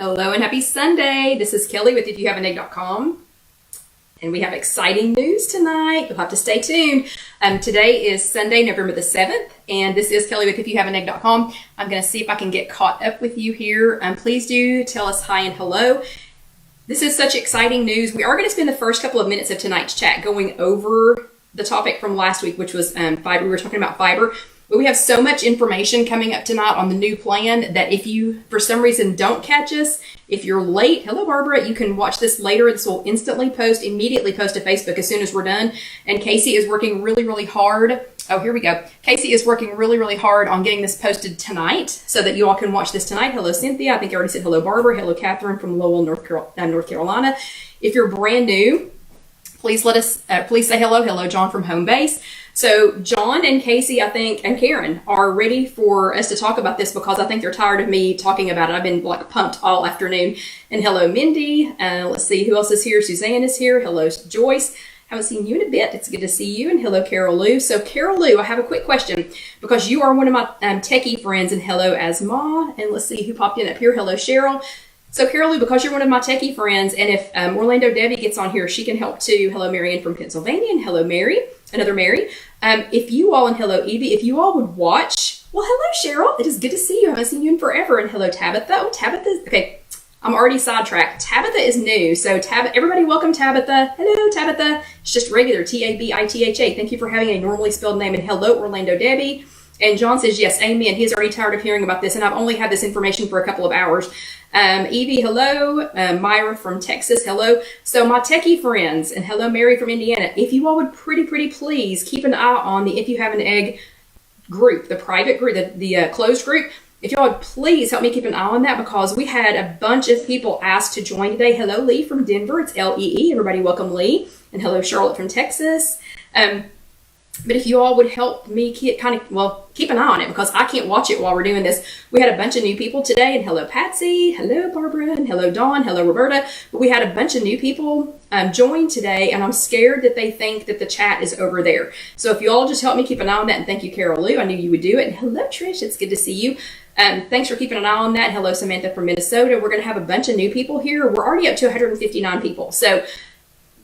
Hello and happy Sunday. This is Kelly with IfYouHaveAnEgg.com. And we have exciting news tonight. You'll have to stay tuned. Today is Sunday, November the 7th. And this is Kelly with IfYouHaveAnEgg.com. I'm going to see if I can get caught up with you here. Please do tell us hi and hello. This is such exciting news. We are going to spend the first couple of minutes of tonight's chat going over the topic from last week, which was fiber. We were talking about fiber. But we have so much information coming up tonight on the new plan that if you, for some reason, don't catch us, if you're late, hello, Barbara, you can watch this later. This will immediately post to Facebook as soon as we're done. And Casey is working really, really hard. Oh, here we go. Casey is working really, really hard on getting this posted tonight so that you all can watch this tonight. Hello, Cynthia. I think I already said hello, Barbara. Hello, Catherine from Lowell, North Carolina. If you're brand new, please please say hello. Hello, John from Home Base. So John and Casey, I think, and Karen are ready for us to talk about this because I think they're tired of me talking about it. I've been like pumped all afternoon. And hello, Mindy. Let's see who else is here. Suzanne is here. Hello, Joyce. Haven't seen you in a bit. It's good to see you. And hello, Carol Lou. So Carol Lou, I have a quick question because you are one of my techie friends. And hello, Asma. And let's see who popped in up here. Hello, Cheryl. So Carol Lou, because you're one of my techie friends, and if Orlando Debbie gets on here, she can help too. Hello, Marianne from Pennsylvania, and hello, Mary, another Mary. If you all, and hello, Evie, if you all would watch, well, hello, Cheryl. It is good to see you. I haven't seen you in forever. And hello, Tabitha. Oh, Tabitha. Okay, I'm already sidetracked. Tabitha is new. So everybody welcome Tabitha. Hello, Tabitha. It's just regular, Tabitha. Thank you for having a normally spelled name. And hello, Orlando Debbie. And John says, yes, amen. He's already tired of hearing about this, and I've only had this information for a couple of hours. Evie, hello. Myra from Texas, hello. So my techie friends, and hello, Mary from Indiana. If you all would pretty please keep an eye on the If You Have an Egg group, the private group, the closed group. If y'all would please help me keep an eye on that because we had a bunch of people asked to join today. Hello, Lee from Denver. It's Lee. Everybody welcome Lee. And hello, Charlotte from Texas. But if you all would help me keep an eye on it because I can't watch it while we're doing this. We had a bunch of new people today, and hello, Patsy, hello, Barbara, and hello, Dawn, hello, Roberta. But we had a bunch of new people join today, and I'm scared that they think that the chat is over there. So if you all just help me keep an eye on that, and thank you, Carol Lou. I knew you would do it. And hello, Trish. It's good to see you. Thanks for keeping an eye on that. Hello, Samantha from Minnesota. We're going to have a bunch of new people here. We're already up to 159 people. So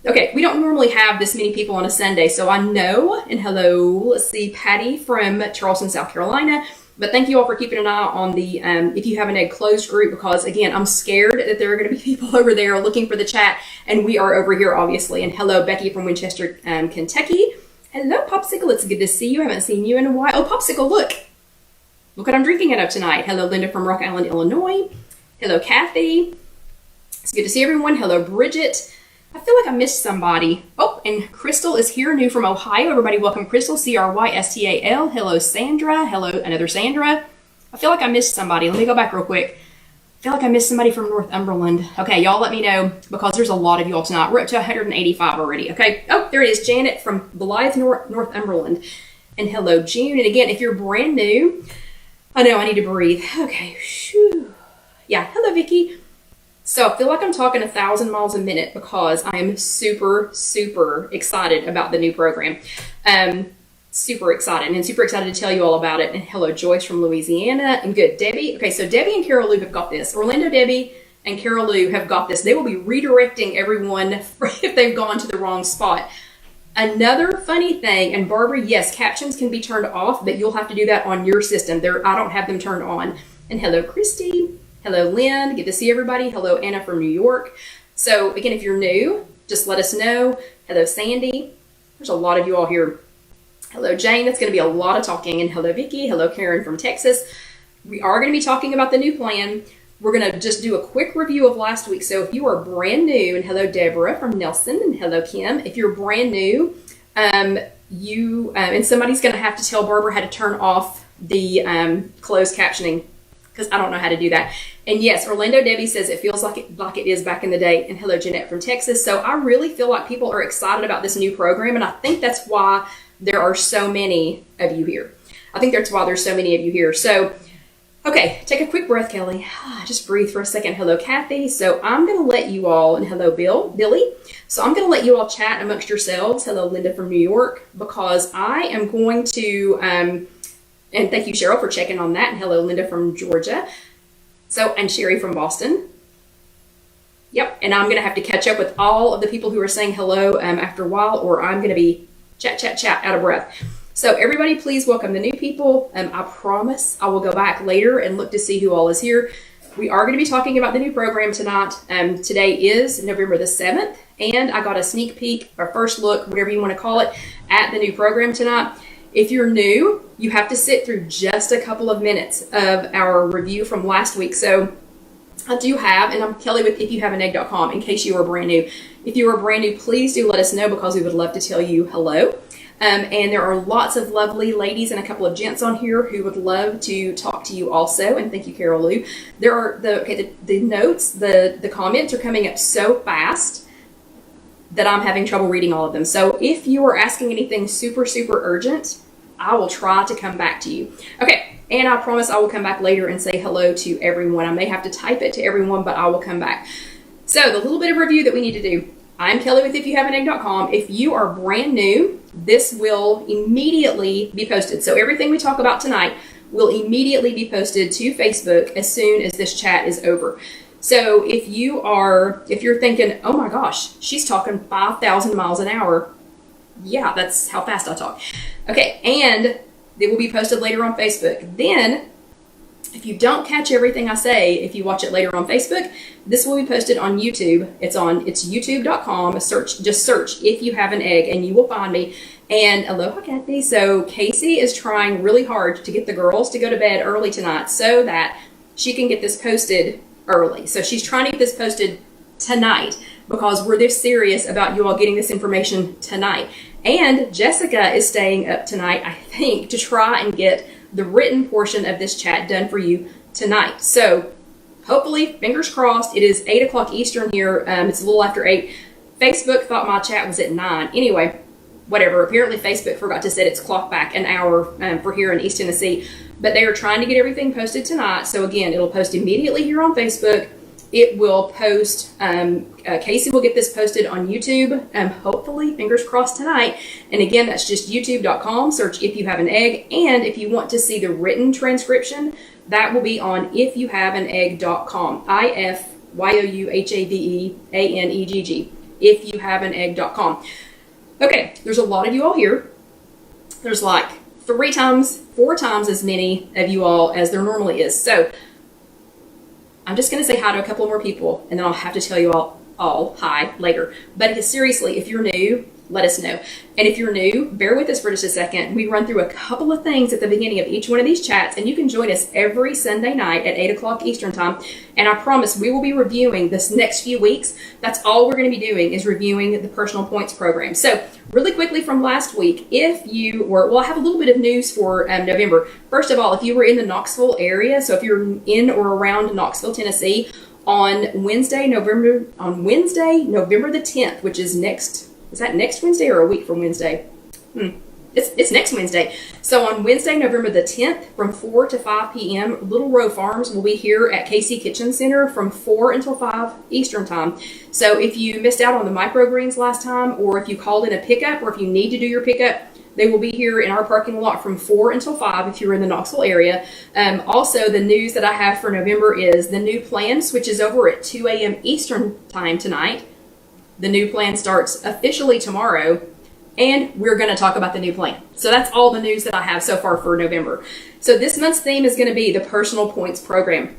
okay, we don't normally have this many people on a Sunday, so I know, and hello, let's see, Patty from Charleston, South Carolina, but thank you all for keeping an eye on the If You Have an Egg closed group, because again, I'm scared that there are going to be people over there looking for the chat, and we are over here, obviously, and hello, Becky from Winchester, Kentucky. Hello, Popsicle, it's good to see you, I haven't seen you in a while. Oh, Popsicle, look what I'm drinking out of tonight. Hello, Linda from Rock Island, Illinois. Hello, Kathy. It's good to see everyone. Hello, Bridget. I feel like I missed somebody. Oh, and Crystal is here, new from Ohio. Everybody welcome Crystal, Crystal. Hello, Sandra. Hello, another Sandra. I feel like I missed somebody. Let me go back real quick. I feel like I missed somebody from Northumberland. Okay, y'all let me know because there's a lot of y'all tonight. We're up to 185 already, okay? Oh, there it is, Janet from Blythe, Northumberland. And hello, June. And again, if you're brand new, I know I need to breathe. Okay, shoo. Yeah, hello, Vicky. So I feel like I'm talking 1,000 miles a minute because I am super excited about the new program. Super excited to tell you all about it. And hello, Joyce from Louisiana. And good, Debbie. Okay, so Debbie and Carol Lou have got this. Orlando Debbie and Carol Lou have got this. They will be redirecting everyone if they've gone to the wrong spot. Another funny thing, and Barbara, yes, captions can be turned off, but you'll have to do that on your system. I don't have them turned on. And hello, Christy. Hello, Lynn. Good to see everybody. Hello, Anna from New York. So again, if you're new, just let us know. Hello, Sandy. There's a lot of you all here. Hello, Jane. That's going to be a lot of talking. And hello, Vicky. Hello, Karen from Texas. We are going to be talking about the new plan. We're going to just do a quick review of last week. So if you are brand new, and hello, Deborah from Nelson, and hello, Kim. If you're brand new, and somebody's going to have to tell Barbara how to turn off the closed captioning because I don't know how to do that. And yes, Orlando Debbie says it feels like it is back in the day. And hello, Jeanette from Texas. So I really feel like people are excited about this new program, and I think that's why there are so many of you here. So, okay, take a quick breath, Kelly. Just breathe for a second. Hello, Kathy. So I'm going to let you all, and hello, Billy. So I'm going to let you all chat amongst yourselves. Hello, Linda from New York, because I am going to, and thank you, Cheryl, for checking on that. And hello, Linda from Georgia. So, and Sherry from Boston. Yep, and I'm going to have to catch up with all of the people who are saying hello after a while, or I'm going to be chat, out of breath. So everybody, please welcome the new people. I promise I will go back later and look to see who all is here. We are going to be talking about the new program tonight. Today is November the 7th, and I got a sneak peek, or first look, whatever you want to call it, at the new program tonight. If you're new, you have to sit through just a couple of minutes of our review from last week. So I do have, and I'm Kelly with IfYouHaveAnEgg.com in case you are brand new. If you are brand new, please do let us know because we would love to tell you hello. And there are lots of lovely ladies and a couple of gents on here who would love to talk to you also. And thank you, Carol Lou. There are the notes, the comments are coming up so fast that I'm having trouble reading all of them. So if you are asking anything super, super urgent, I will try to come back to you. Okay, and I promise I will come back later and say hello to everyone. I may have to type it to everyone, but I will come back. So the little bit of review that we need to do. I'm Kelly with IfYouHaveAnEgg.com. If you are brand new, this will immediately be posted. So everything we talk about tonight will immediately be posted to Facebook as soon as this chat is over. So if you're thinking, oh my gosh, she's talking 5,000 miles an hour. Yeah, that's how fast I talk. Okay, and it will be posted later on Facebook. Then, if you don't catch everything I say, if you watch it later on Facebook, this will be posted on YouTube. It's youtube.com. Just search If You Have an Egg, and you will find me. And aloha, Kathy. So Casey is trying really hard to get the girls to go to bed early tonight so that she can get this posted early. So she's trying to get this posted tonight because we're this serious about you all getting this information tonight. And Jessica is staying up tonight, I think, to try and get the written portion of this chat done for you tonight. So hopefully, fingers crossed, it is 8 o'clock Eastern here. It's a little after 8. Facebook thought my chat was at 9. Anyway, whatever. Apparently, Facebook forgot to set its clock back an hour for here in East Tennessee. But they are trying to get everything posted tonight. So again, it'll post immediately here on Facebook. It will post, Casey will get this posted on YouTube, hopefully, fingers crossed tonight. And again, that's just youtube.com, search If You Have an Egg. And if you want to see the written transcription, that will be on IfYouHaveAnEgg.com, IfYouHaveAnEgg, IfYouHaveAnEgg.com. Okay, there's a lot of you all here. There's like 4 times as many of you all as there normally is. So I'm just going to say hi to a couple more people, and then I'll have to tell you all hi later. But seriously, if you're new, let us know. And if you're new, bear with us for just a second. We run through a couple of things at the beginning of each one of these chats, and you can join us every Sunday night at 8 o'clock Eastern time. And I promise we will be reviewing this next few weeks. That's all we're going to be doing is reviewing the Personal Points program. So really quickly from last week, if you were, well, I have a little bit of news for November. First of all, if you were in the Knoxville area, so if you're in or around Knoxville, Tennessee, on Wednesday, November the 10th, which is next Wednesday or a week from Wednesday? It's next Wednesday. So on Wednesday, November the 10th, from 4 to 5 p.m., Little Row Farms will be here at Casey Kitchen Center from 4 until 5 Eastern time. So if you missed out on the microgreens last time, or if you called in a pickup, or if you need to do your pickup, they will be here in our parking lot from 4 until 5 if you're in the Knoxville area. Also, the news that I have for November is the new plan switches over at 2 a.m. Eastern time tonight. The new plan starts officially tomorrow, and we're going to talk about the new plan. So that's all the news that I have so far for November. So this month's theme is going to be the Personal Points program.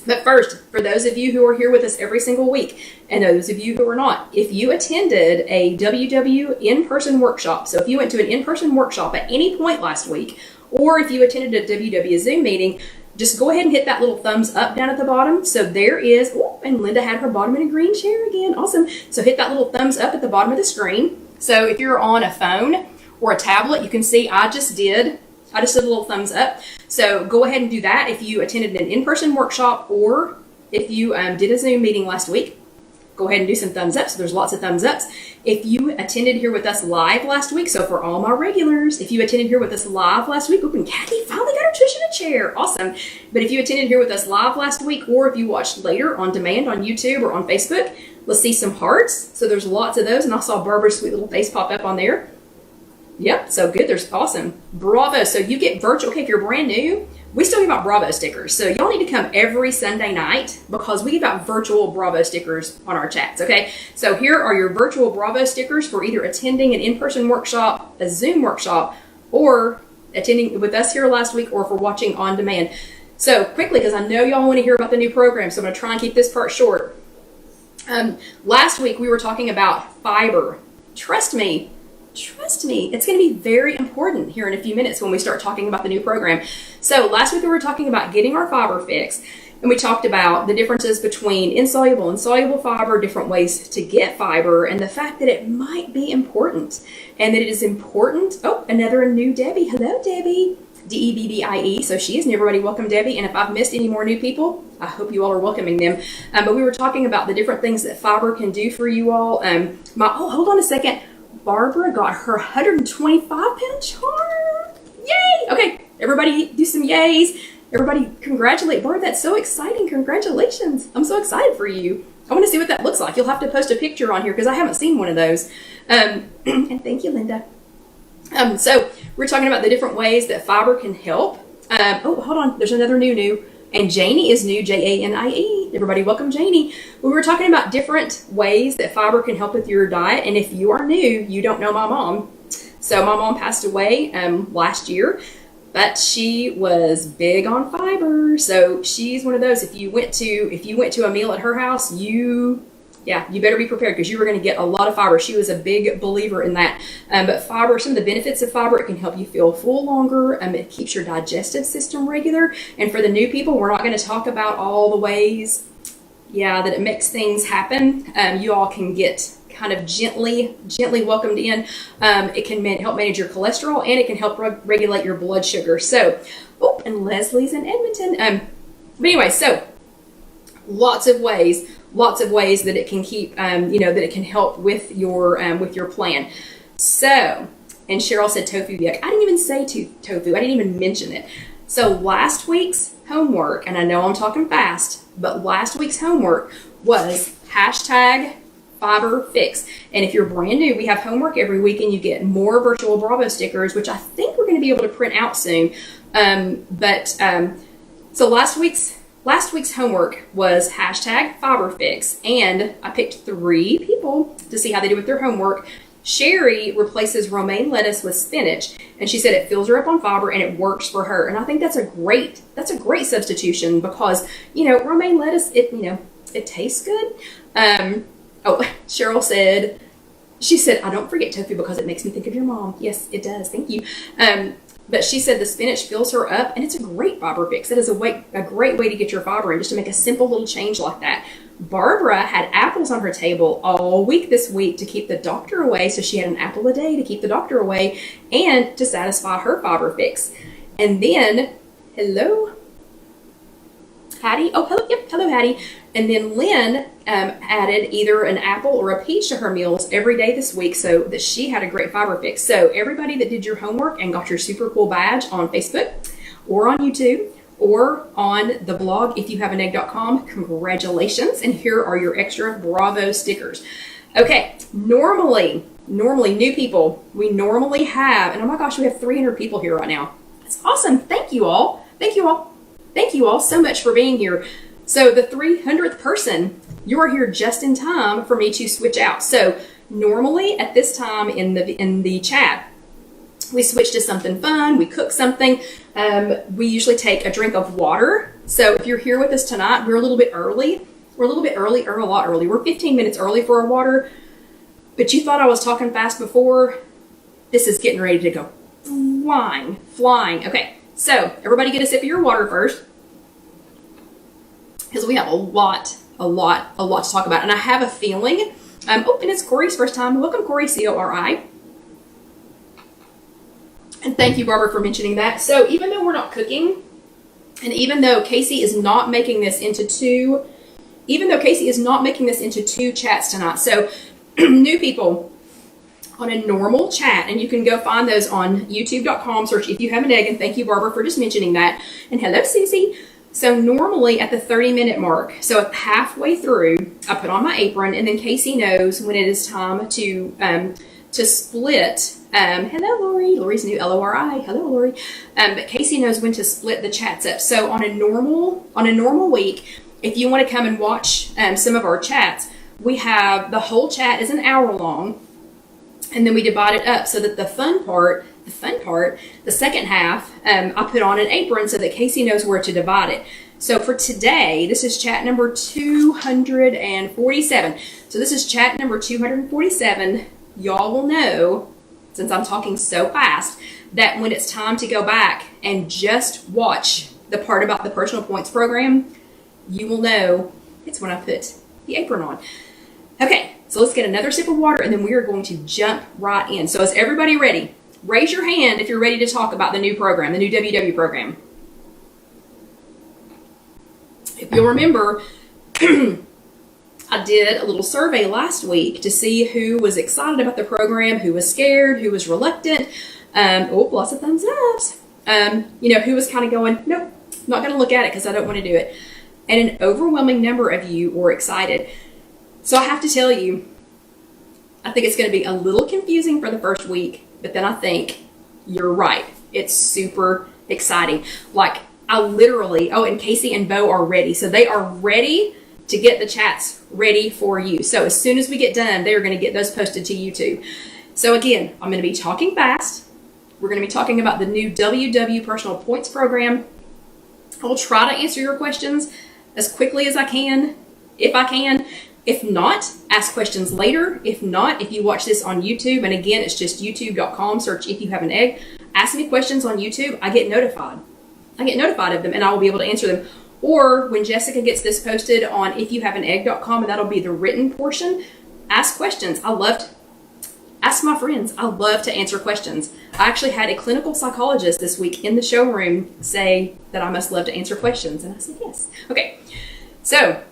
But first, for those of you who are here with us every single week, and those of you who are not, if you attended a WW in-person workshop, so if you went to an in-person workshop at any point last week, or if you attended a WW Zoom meeting, just go ahead and hit that little thumbs up down at the bottom. So there is, and Linda had her bottom in a green chair again. Awesome. So hit that little thumbs up at the bottom of the screen. So if you're on a phone or a tablet, you can see I just did a little thumbs up. So go ahead and do that if you attended an in-person workshop or if you did a Zoom meeting last week. Go ahead and do some thumbs up. So there's lots of thumbs ups. If you attended here with us live last week, so for all my regulars, if you attended here with us live last week, and Kathy finally got her Trish in a chair. Awesome. But if you attended here with us live last week, or if you watched later on demand on YouTube or on Facebook, let's see some hearts. So there's lots of those. And I saw Barbara's sweet little face pop up on there. Yep, so good. There's awesome. Bravo. So you get virtual. Okay, if you're brand new, we still give out Bravo stickers. So y'all need to come every Sunday night because we give out virtual Bravo stickers on our chats, okay? So here are your virtual Bravo stickers for either attending an in-person workshop, a Zoom workshop, or attending with us here last week, or for watching on demand. So quickly, because I know y'all want to hear about the new program, so I'm going to try and keep this part short. Last week we were talking about fiber. Trust me, it's going to be very important here in a few minutes when we start talking about the new program. So last week we were talking about getting our fiber fix, and we talked about the differences between insoluble and soluble fiber, different ways to get fiber, and the fact that it might be important, and that it is important. Oh, another new Debbie. Hello, Debbie. Debbie. So she is new. Everybody welcome Debbie. And if I've missed any more new people, I hope you all are welcoming them. But we were talking about the different things that fiber can do for you all. Hold on a second. Barbara got her 125-pound charm. Yay! Okay, everybody do some yays. Everybody congratulate Barbara. That's so exciting. Congratulations. I'm so excited for you. I want to see what that looks like. You'll have to post a picture on here because I haven't seen one of those. And thank you, Linda. So we're talking about the different ways that fiber can help. Oh, hold on. There's another new. And Janie is new, Janie. Everybody welcome Janie. We were talking about different ways that fiber can help with your diet. And if you are new, you don't know my mom. So my mom passed away last year, but she was big on fiber. So she's one of those, if you went to a meal at her house, you better be prepared because you were going to get a lot of fiber. She was a big believer in that. But fiber, some of the benefits of fiber, it can help you feel full longer. It keeps your digestive system regular. And for the new people, we're not going to talk about all the ways, that it makes things happen. You all can get kind of gently welcomed in. It can help manage your cholesterol, and it can help regulate your blood sugar. So, and Leslie's in Edmonton. But anyway, so lots of ways that it can keep, that it can help with your plan. So, and Cheryl said tofu yuck. I didn't even say tofu. I didn't even mention it. So last week's homework, and I know I'm talking fast, but last week's homework was #FiberFix. And if you're brand new, we have homework every week, and you get more virtual Bravo stickers, which I think we're going to be able to print out soon. So last week's homework was #FiberFix, and I picked 3 people to see how they do with their homework. Sherry replaces romaine lettuce with spinach, and she said it fills her up on fiber and it works for her. And I think that's a great substitution because, romaine lettuce, it tastes good. Cheryl said, I don't forget tofu because it makes me think of your mom. Yes, it does. Thank you. But she said the spinach fills her up, and it's a great fiber fix. That is a great way to get your fiber in, just to make a simple little change like that. Barbara had apples on her table all week this week to keep the doctor away, so she had an apple a day to keep the doctor away and to satisfy her fiber fix. And then, hello, Hattie. Oh, hello, yep, hello, Hattie. And then Lynn added either an apple or a peach to her meals every day this week so that she had a great fiber fix. So everybody that did your homework and got your super cool badge on Facebook or on YouTube or on the blog, IfYouHaveAnEgg.com, congratulations. And here are your extra Bravo stickers. Okay, normally, new people, we normally have, and oh my gosh, we have 300 people here right now. That's awesome. Thank you all. Thank you all so much for being here. So the 300th person, you are here just in time for me to switch out. So normally at this time in the chat, we switch to something fun, we cook something. We usually take a drink of water. So if you're here with us tonight, we're a little bit early. We're a little bit early or a lot early. We're 15 minutes early for our water. But you thought I was talking fast before. This is getting ready to go flying. Okay, so everybody get a sip of your water first, because we have a lot to talk about. And I have a feeling, and it's Corey's first time. Welcome, Corey, Cori. And thank you, Barbara, for mentioning that. So even though we're not cooking, and even though Casey is not making this into two chats tonight, so new people on a normal chat, and you can go find those on youtube.com, search If You Have an Egg, and thank you, Barbara, for just mentioning that. And hello, Susie. So normally at the 30-minute mark, so halfway through, I put on my apron, and then Casey knows when it is time to split Hello, Lori. Lori's new LORI. Hello, Lori. But Casey knows when to split the chats up. So on a normal week, if you want to come and watch some of our chats, we have the whole chat is an hour long, and then we divide it up so that the fun part, the second half, I put on an apron so that Casey knows where to divide it. So for today, this is chat number 247. So this is chat number 247. Y'all will know, since I'm talking so fast, that when it's time to go back and just watch the part about the personal points program, you will know it's when I put the apron on. Okay, so let's get another sip of water and then we are going to jump right in. So is everybody ready? Raise your hand if you're ready to talk about the new program, the new WW program. If you'll remember, I did a little survey last week to see who was excited about the program, who was scared, who was reluctant. Lots of thumbs ups. Who was kind of going, nope, not going to look at it because I don't want to do it. And an overwhelming number of you were excited. So I have to tell you, I think it's going to be a little confusing for the first week, but then I think you're right. It's super exciting. Like I literally, and Casey and Bo are ready. So they are ready to get the chats ready for you. So as soon as we get done, they're going to get those posted to YouTube. So again, I'm going to be talking fast. We're going to be talking about the new WW Personal Points Program. I will try to answer your questions as quickly as I can, if I can. If not, ask questions later. If not, if you watch this on YouTube, and again, it's just youtube.com, search If You Have an Egg. Ask me questions on YouTube. I get notified of them and I will be able to answer them. Or when Jessica gets this posted on IfYouHaveAnEgg.com, and that'll be the written portion, ask questions. Ask my friends. I love to answer questions. I actually had a clinical psychologist this week in the showroom say that I must love to answer questions. And I said, yes. Okay. So,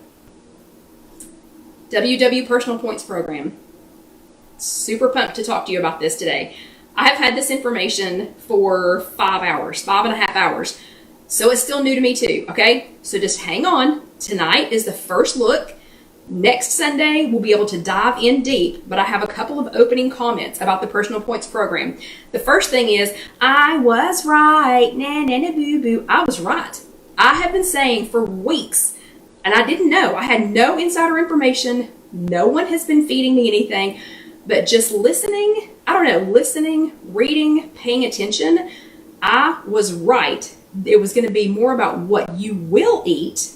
WW Personal Points Program. Super pumped to talk to you about this today. I have had this information for 5.5 hours. So it's still new to me too, okay? So just hang on. Tonight is the first look. Next Sunday, we'll be able to dive in deep, but I have a couple of opening comments about the Personal Points Program. The first thing is, I was right. Na, na, na, boo, boo. I was right. I have been saying for weeks, and I didn't know. I had no insider information. No one has been feeding me anything, but just listening, reading, paying attention, I was right. It was going to be more about what you will eat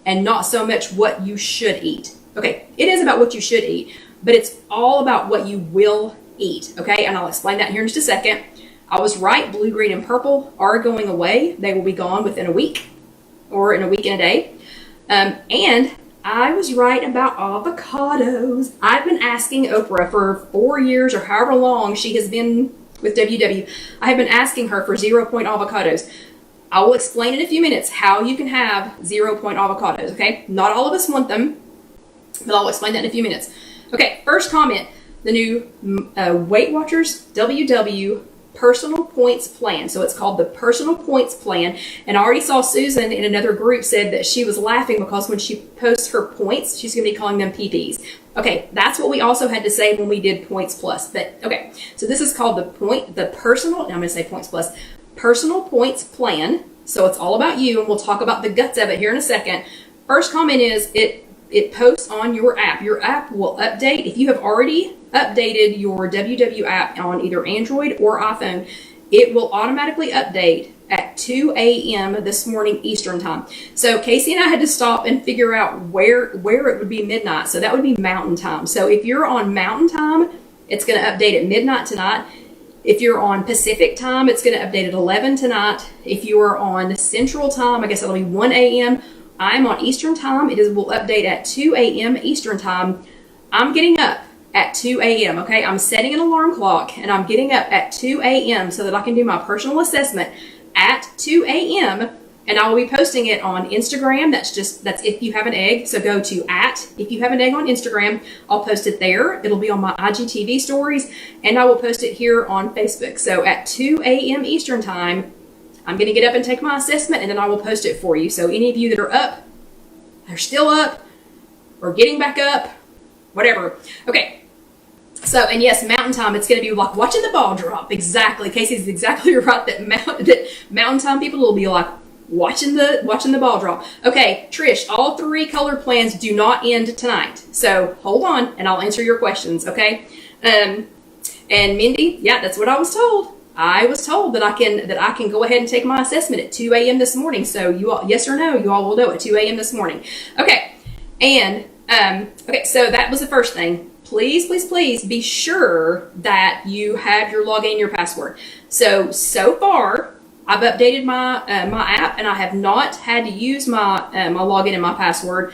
and not so much what you should eat. Okay, it is about what you should eat, but it's all about what you will eat, okay? And I'll explain that here in just a second. I was right. Blue, green, and purple are going away. They will be gone within a week or in a week and a day. And I was right about avocados. I've been asking Oprah for 4 years or however long she has been with WW. I have been asking her for 0-point avocados. I will explain in a few minutes how you can have 0-point avocados, okay? Not all of us want them, but I'll explain that in a few minutes. Okay, first comment, the new Weight Watchers WW Personal Points Plan. So it's called the Personal Points Plan. And I already saw Susan in another group said that she was laughing because when she posts her points, she's going to be calling them PPs. Okay, that's what we also had to say when we did Points Plus. But okay, so this is called the Personal Points Plan. So it's all about you, and we'll talk about the guts of it here in a second. First comment is it posts on your app. Your app will update. If you have already updated your WW app on either Android or iPhone, it will automatically update at 2 a.m. this morning Eastern time. So Casey and I had to stop and figure out where it would be midnight. So that would be Mountain time. So if you're on Mountain time, it's going to update at midnight tonight. If you're on Pacific time, it's going to update at 11 tonight. If you are on Central time, I guess it'll be 1 a.m. I'm on Eastern time. Will update at 2 a.m. Eastern time. I'm getting up at 2 a.m. Okay, I'm setting an alarm clock and I'm getting up at 2 a.m. so that I can do my personal assessment at 2 a.m. and I will be posting it on Instagram. That's If You Have an Egg. So go to If You Have an Egg on Instagram. I'll post it there. It'll be on my IGTV stories, and I will post it here on Facebook. So at 2 a.m. Eastern time, I'm going to get up and take my assessment, and then I will post it for you. So any of you that are up, are still up, or getting back up, whatever. Okay. So, and yes, mountain time, it's going to be like watching the ball drop. Exactly. Casey's exactly right that mountain time people will be like watching the ball drop. Okay, Trish, all 3 color plans do not end tonight. So hold on and I'll answer your questions, okay? And Mindy, yeah, that's what I was told. I was told that I can go ahead and take my assessment at 2 a.m. this morning. So you all, yes or no, you all will know at 2 a.m. this morning. Okay, and okay, so that was the first thing. Please, please, please be sure that you have your login and your password. So far, I've updated my my app, and I have not had to use my my login and my password.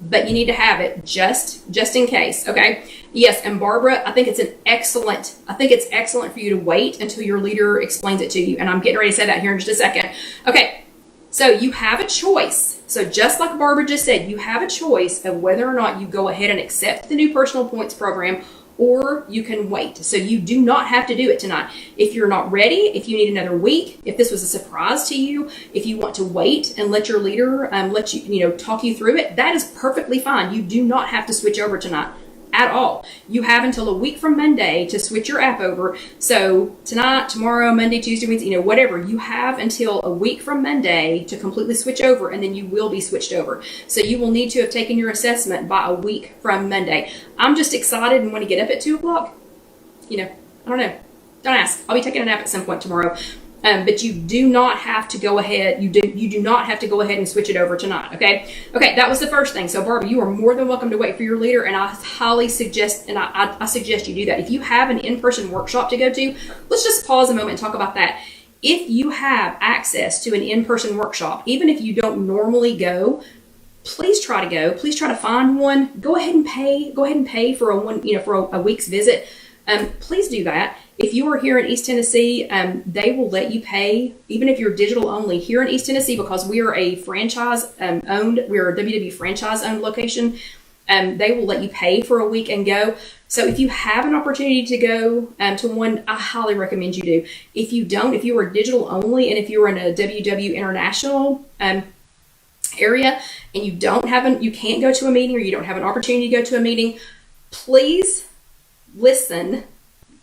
But you need to have it just in case. Okay. Yes, and Barbara, I think it's excellent for you to wait until your leader explains it to you. And I'm getting ready to say that here in just a second. Okay. So you have a choice. So just like Barbara just said, you have a choice of whether or not you go ahead and accept the new personal points program, or you can wait. So you do not have to do it tonight. If you're not ready, if you need another week, if this was a surprise to you, if you want to wait and let your leader let you talk you through it, that is perfectly fine. You do not have to switch over tonight at all. You have until a week from Monday to switch your app over. So tonight, tomorrow, Monday, Tuesday, Wednesday, whatever, you have until a week from Monday to completely switch over, and then you will be switched over. So you will need to have taken your assessment by a week from Monday. I'm just excited and want to get up at 2 o'clock. I don't know. Don't ask. I'll be taking a nap at some point tomorrow. But you do not have to go ahead. You do not have to go ahead and switch it over tonight. Okay. Okay. That was the first thing. So Barbara, you are more than welcome to wait for your leader, and I highly suggest, and I suggest you do that. If you have an in-person workshop to go to, let's just pause a moment and talk about that. If you have access to an in-person workshop, even if you don't normally go, please try to go. Please try to find one. Go ahead and pay. Go ahead and pay for a week's visit. Please do that. If you are here in East Tennessee, they will let you pay, even if you're digital only here in East Tennessee, because we are a franchise owned, we're a WW franchise owned location. They will let you pay for a week and go. So if you have an opportunity to go to one, I highly recommend you do. If you don't, if you are digital only, and if you're in a WW international area and you can't go to a meeting, or you don't have an opportunity to go to a meeting, please listen.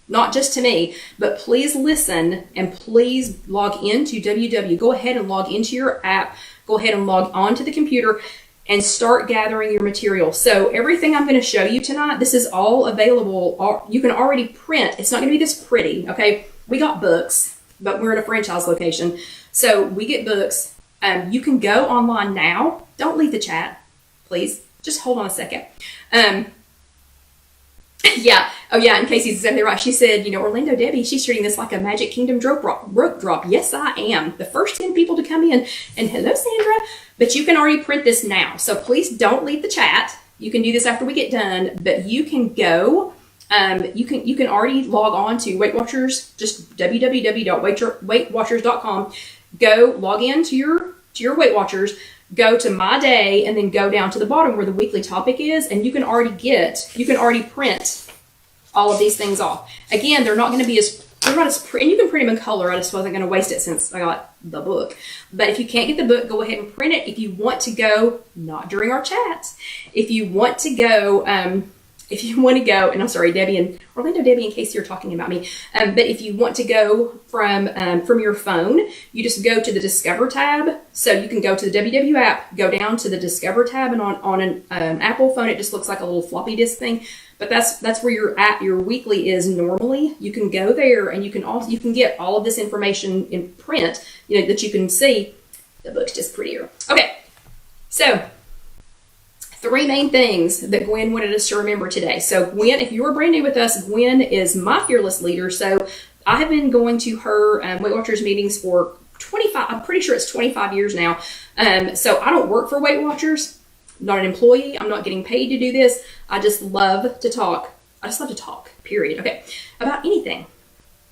Not just to me, but please listen and please log into WW. Go ahead and log into your app. Go ahead and log onto the computer and start gathering your material. So everything I'm going to show you tonight, this is all available. You can already print. It's not going to be this pretty, okay? We got books, but we're at a franchise location. So we get books. You can go online now. Don't leave the chat, please. Just hold on a second. Yeah. Oh, yeah. And Casey's exactly right. She said, Orlando Debbie, she's treating this like a Magic Kingdom rope drop. Yes, I am. The first 10 people to come in. And hello, Sandra. But you can already print this now. So please don't leave the chat. You can do this after we get done. But you can go. You can already log on to Weight Watchers. Just www.weightwatchers.com. Go log in to your Weight Watchers. Go to My Day, and then go down to the bottom where the weekly topic is, and you can already print all of these things off. Again, they're not as pretty, and you can print them in color. I just wasn't going to waste it since I got the book. But if you can't get the book, go ahead and print it. If you want to go, not during our chats, if you want to go, and I'm sorry, Debbie and Orlando, Debbie, in case you're talking about me. But if you want to go from your phone, you just go to the Discover tab. So you can go to the WW app, go down to the Discover tab, and on an Apple phone, it just looks like a little floppy disk thing. But that's where your weekly is normally. You can go there, and you can get all of this information in print, that you can see. The book's just prettier. Okay, so 3 main things that Gwen wanted us to remember today. So Gwen, if you're brand new with us, Gwen is my fearless leader. So I have been going to her Weight Watchers meetings for 25, I'm pretty sure it's 25 years now. So I don't work for Weight Watchers, not an employee. I'm not getting paid to do this. I just love to talk. Period. Okay. About anything.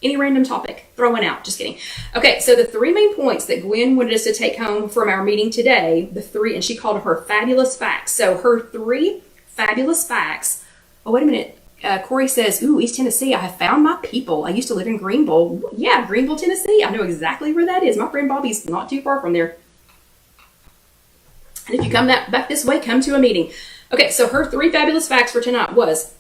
Any random topic, throw one out, just kidding. Okay, so the 3 main points that Gwen wanted us to take home from our meeting today, and she called her fabulous facts. So her 3 fabulous facts. Oh, wait a minute. Corey says, ooh, East Tennessee, I have found my people. I used to live in Greenville. Yeah, Greenville, Tennessee. I know exactly where that is. My friend Bobby's not too far from there. And if you come back this way, come to a meeting. Okay, so her 3 fabulous facts for tonight was,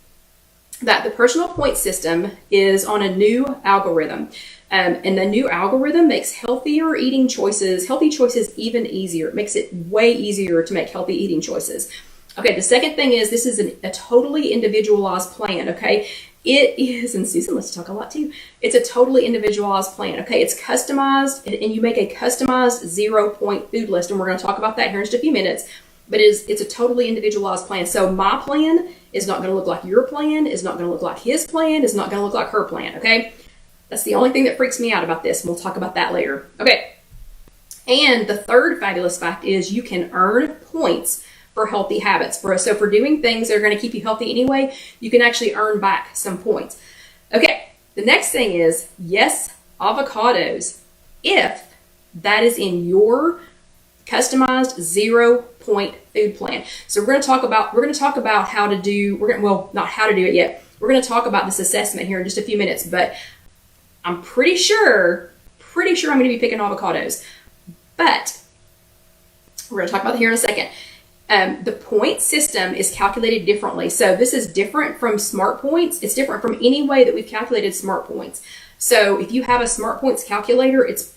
that the personal point system is on a new algorithm. And the new algorithm makes healthy choices even easier. It makes it way easier to make healthy eating choices. Okay, the second thing is this is a totally individualized plan, okay? It is, and Susan likes to talk a lot too, it's a totally individualized plan, okay? It's customized, and you make a customized 0-point food list, and we're going to talk about that here in just a few minutes, but it's a totally individualized plan. So my plan is not going to look like your plan, is not going to look like his plan, is not going to look like her plan, okay? That's the only thing that freaks me out about this, and we'll talk about that later. Okay, and the third fabulous fact is you can earn points for healthy habits. So for doing things that are going to keep you healthy anyway, you can actually earn back some points. Okay, the next thing is, yes, avocados, if that is in your customized 0-point food plan. So we're going to talk about how to do, not how to do it yet. We're going to talk about this assessment here in just a few minutes, but I'm pretty sure I'm going to be picking avocados, but we're going to talk about it here in a second. The point system is calculated differently. So this is different from smart points. It's different from any way that we've calculated smart points. So if you have a smart points calculator, it's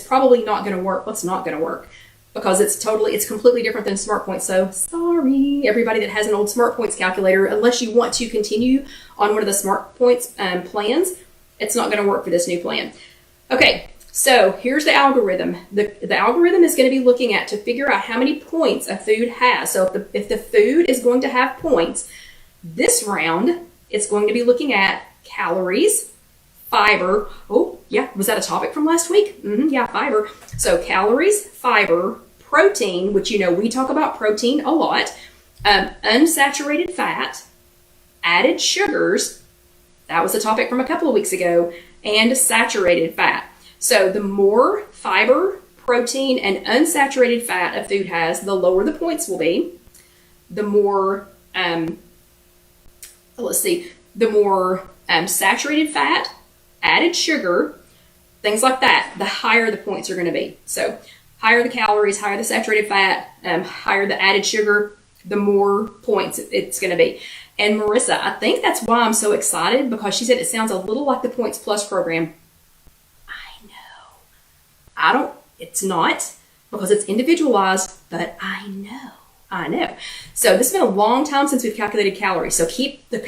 probably not going to work. Well, it's not going to work because it's completely different than smart points. So sorry, everybody that has an old smart points calculator, unless you want to continue on one of the smart points plans, it's not going to work for this new plan. Okay. So here's the algorithm. The algorithm is going to be looking at to figure out how many points a food has. So if the food is going to have points, this round it's going to be looking at calories, fiber. Oh, yeah, was that a topic from last week? Yeah, fiber. So calories, fiber, protein, which we talk about protein a lot, unsaturated fat, added sugars, that was a topic from a couple of weeks ago, and saturated fat. So the more fiber, protein, and unsaturated fat a food has, the lower the points will be. The more, the more saturated fat, added sugar, things like that, the higher the points are going to be. So higher the calories, higher the saturated fat, higher the added sugar, the more points it's going to be. And Marissa, I think that's why I'm so excited, because she said it sounds a little like the Points Plus program. It's not, because it's individualized, but I know. So this has been a long time since we've calculated calories. So keep the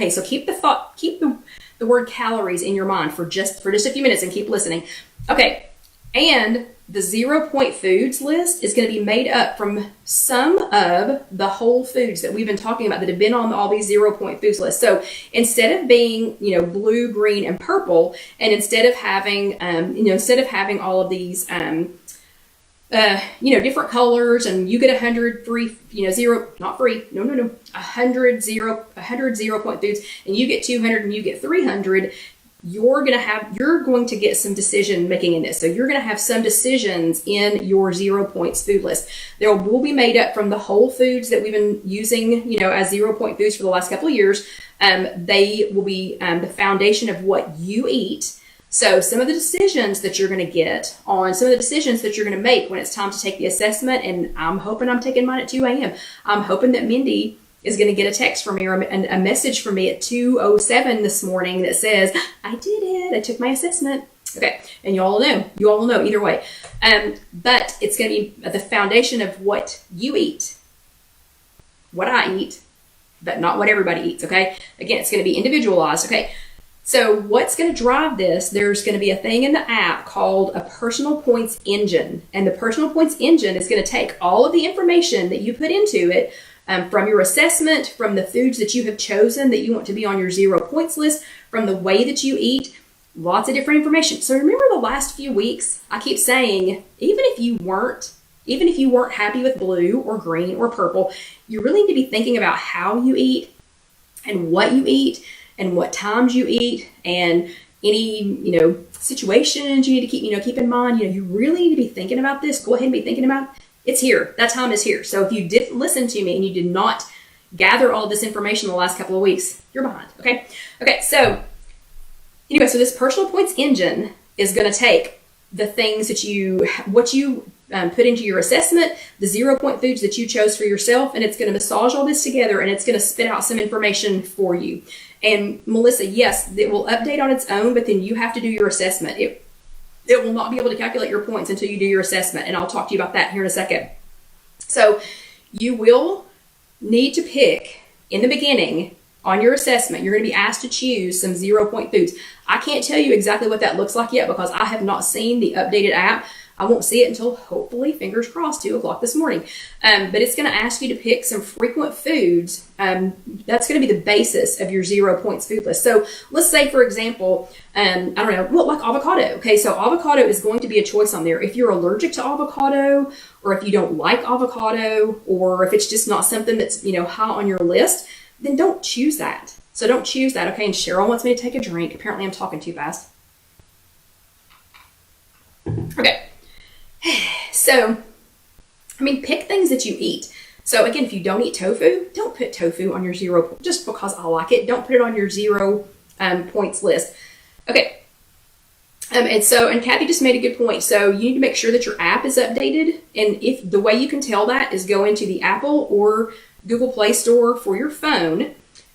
word calories in your mind for just a few minutes and keep listening. Okay. And the 0-point foods list is going to be made up from some of the whole foods that we've been talking about that have been on all these 0-point foods lists. So instead of being, blue, green, and purple, and instead of having all of these, different colors, and you get 100 free, 100 0-point foods, and you get 200 and you get 300, you're going to get some decision making in this. So you're going to have some decisions in your 0 points food list. They will be made up from the whole foods that we've been using, as 0-point foods for the last couple of years. They will be the foundation of what you eat. So some of the decisions that you're going to get on some of the decisions that you're going to make when it's time to take the assessment, and I'm hoping I'm taking mine at 2 a.m. I'm hoping that Mindy is going to get a text from me or a message from me at 2:07 this morning that says, I did it. I took my assessment. Okay. And you all know either way. But it's going to be the foundation of what you eat, what I eat, but not what everybody eats. Okay. Again, it's going to be individualized. Okay. So what's going to drive this? There's going to be a thing in the app called a personal points engine. And the personal points engine is going to take all of the information that you put into it, from your assessment, from the foods that you have chosen that you want to be on your 0 points list, from the way that you eat, lots of different information. So remember the last few weeks, I keep saying, even if you weren't happy with blue or green or purple, you really need to be thinking about how you eat and what you eat and what times you eat, and any, situations you need to keep in mind. You really need to be thinking about this. Go ahead and be thinking about it. It's here. That time is here. So if you didn't listen to me and you did not gather all of this information in the last couple of weeks, you're behind. Okay. So anyway, so this personal points engine is going to take the things that what you put into your assessment, the 0-point foods that you chose for yourself, and it's going to massage all this together, and it's going to spit out some information for you. And Melissa, yes, it will update on its own, but then you have to do your assessment. It will not be able to calculate your points until you do your assessment, and I'll talk to you about that here in a second. So you will need to pick in the beginning on your assessment. You're going to be asked to choose some 0-point foods. I can't tell you exactly what that looks like yet because I have not seen the updated app. I won't see it until, hopefully, fingers crossed, 2 o'clock this morning. But it's going to ask you to pick some frequent foods. That's going to be the basis of your 0 points food list. So let's say, for example, I don't know, well, like avocado. Okay, so avocado is going to be a choice on there. If you're allergic to avocado, or if you don't like avocado, or if it's just not something that's, high on your list, then don't choose that. So don't choose that, okay? And Cheryl wants me to take a drink. Apparently I'm talking too fast. Okay. So, pick things that you eat. So again, if you don't eat tofu, don't put tofu on your 0, just because I like it. Don't put it on your 0 points list. Okay. And Kathy just made a good point. So you need to make sure that your app is updated. And if the way you can tell that is go into the Apple or Google Play Store for your phone.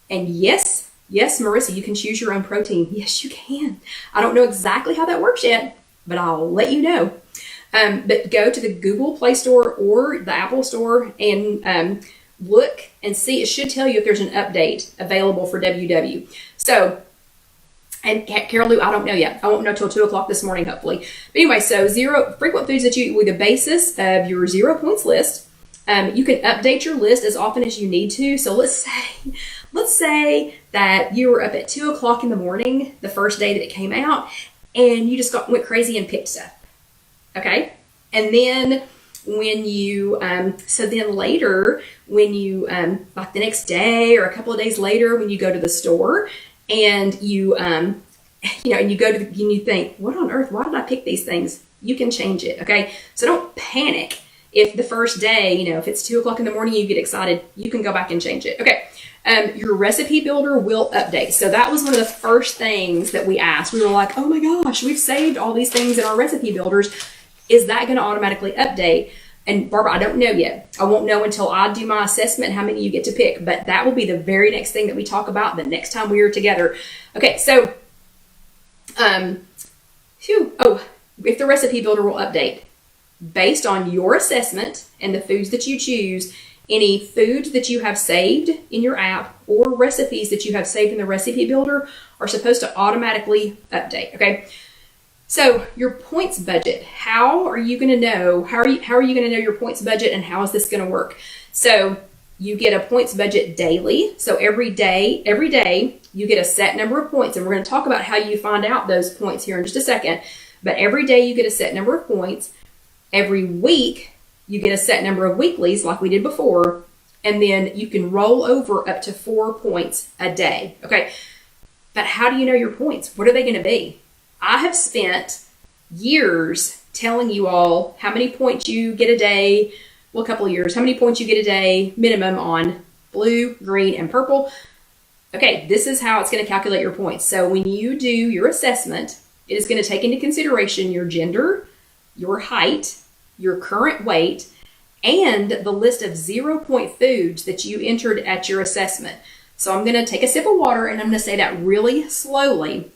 And yes, Marissa, you can choose your own protein. Yes, you can. I don't know exactly how that works yet, but I'll let you know. But go to the Google Play Store or the Apple Store and look and see. It should tell you if there's an update available for WW. So, and Carol Lou, I don't know yet. I won't know till 2 o'clock this morning, hopefully. But anyway, so 0 frequent foods that you eat will be the basis of your 0 points list. You can update your list as often as you need to. So let's say that you were up at 2 o'clock in the morning, the first day that it came out, and you just went crazy and picked stuff. Okay. And then when you, later, when you, like the next day or a couple of days later, when you go to the store and you, and you go to and you think, what on earth, why did I pick these things? You can change it. Okay. So don't panic if the first day, if it's 2 o'clock in the morning, you get excited, you can go back and change it. Okay. Your recipe builder will update. So that was one of the first things that we asked. We were like, oh my gosh, we've saved all these things in our recipe builders. Is that going to automatically update? And Barbara, I don't know yet. I won't know until I do my assessment how many you get to pick, but that will be the very next thing that we talk about the next time we are together. Okay, so, if the recipe builder will update based on your assessment and the foods that you choose, any foods that you have saved in your app or recipes that you have saved in the recipe builder are supposed to automatically update, okay? So your points budget, how are you going to know your points budget, and how is this going to work? So you get a points budget daily. So every day you get a set number of points, and we're going to talk about how you find out those points here in just a second. But every day you get a set number of points. Every week you get a set number of weeklies like we did before, and then you can roll over up to 4 points a day. Okay. But how do you know your points? What are they going to be? I have spent years telling you all how many points you get a day, well, a couple of years, how many points you get a day minimum on blue, green, and purple. Okay, this is how it's going to calculate your points. So when you do your assessment, it is going to take into consideration your gender, your height, your current weight, and the list of 0-point foods that you entered at your assessment. So I'm going to take a sip of water, and I'm going to say that really slowly.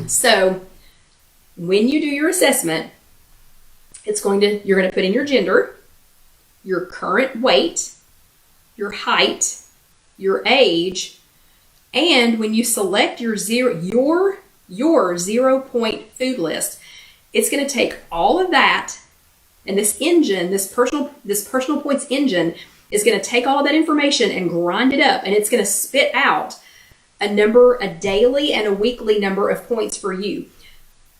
So when you do your assessment, you're going to put in your gender, your current weight, your height, your age, and when you select your 0-point food list, it's going to take all of that, and this personal points engine is going to take all of that information and grind it up, and it's going to spit out a daily and a weekly number of points for you.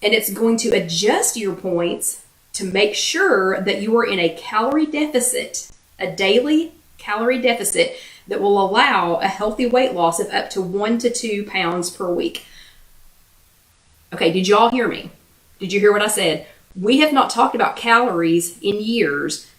And it's going to adjust your points to make sure that you are in a calorie deficit, a daily calorie deficit that will allow a healthy weight loss of up to 1 to 2 pounds per week. Okay, did y'all hear me? Did you hear what I said? We have not talked about calories in years.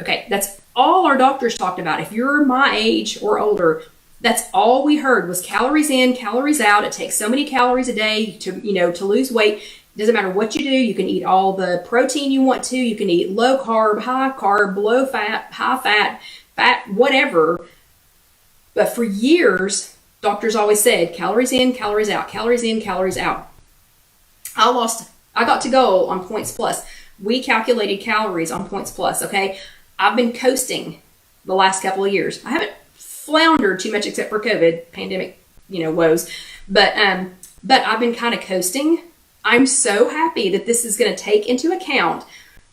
Okay, that's all our doctors talked about. If you're my age or older, that's all we heard was calories in, calories out. It takes so many calories a day to lose weight. It doesn't matter what you do. You can eat all the protein you want to. You can eat low carb, low fat, high fat, whatever. But for years, doctors always said calories in, calories out, calories in, calories out. I got to go on Points Plus. We calculated calories on Points Plus, okay? I've been coasting the last couple of years. I haven't floundered too much except for COVID, pandemic, woes. But I've been kind of coasting. I'm so happy that this is going to take into account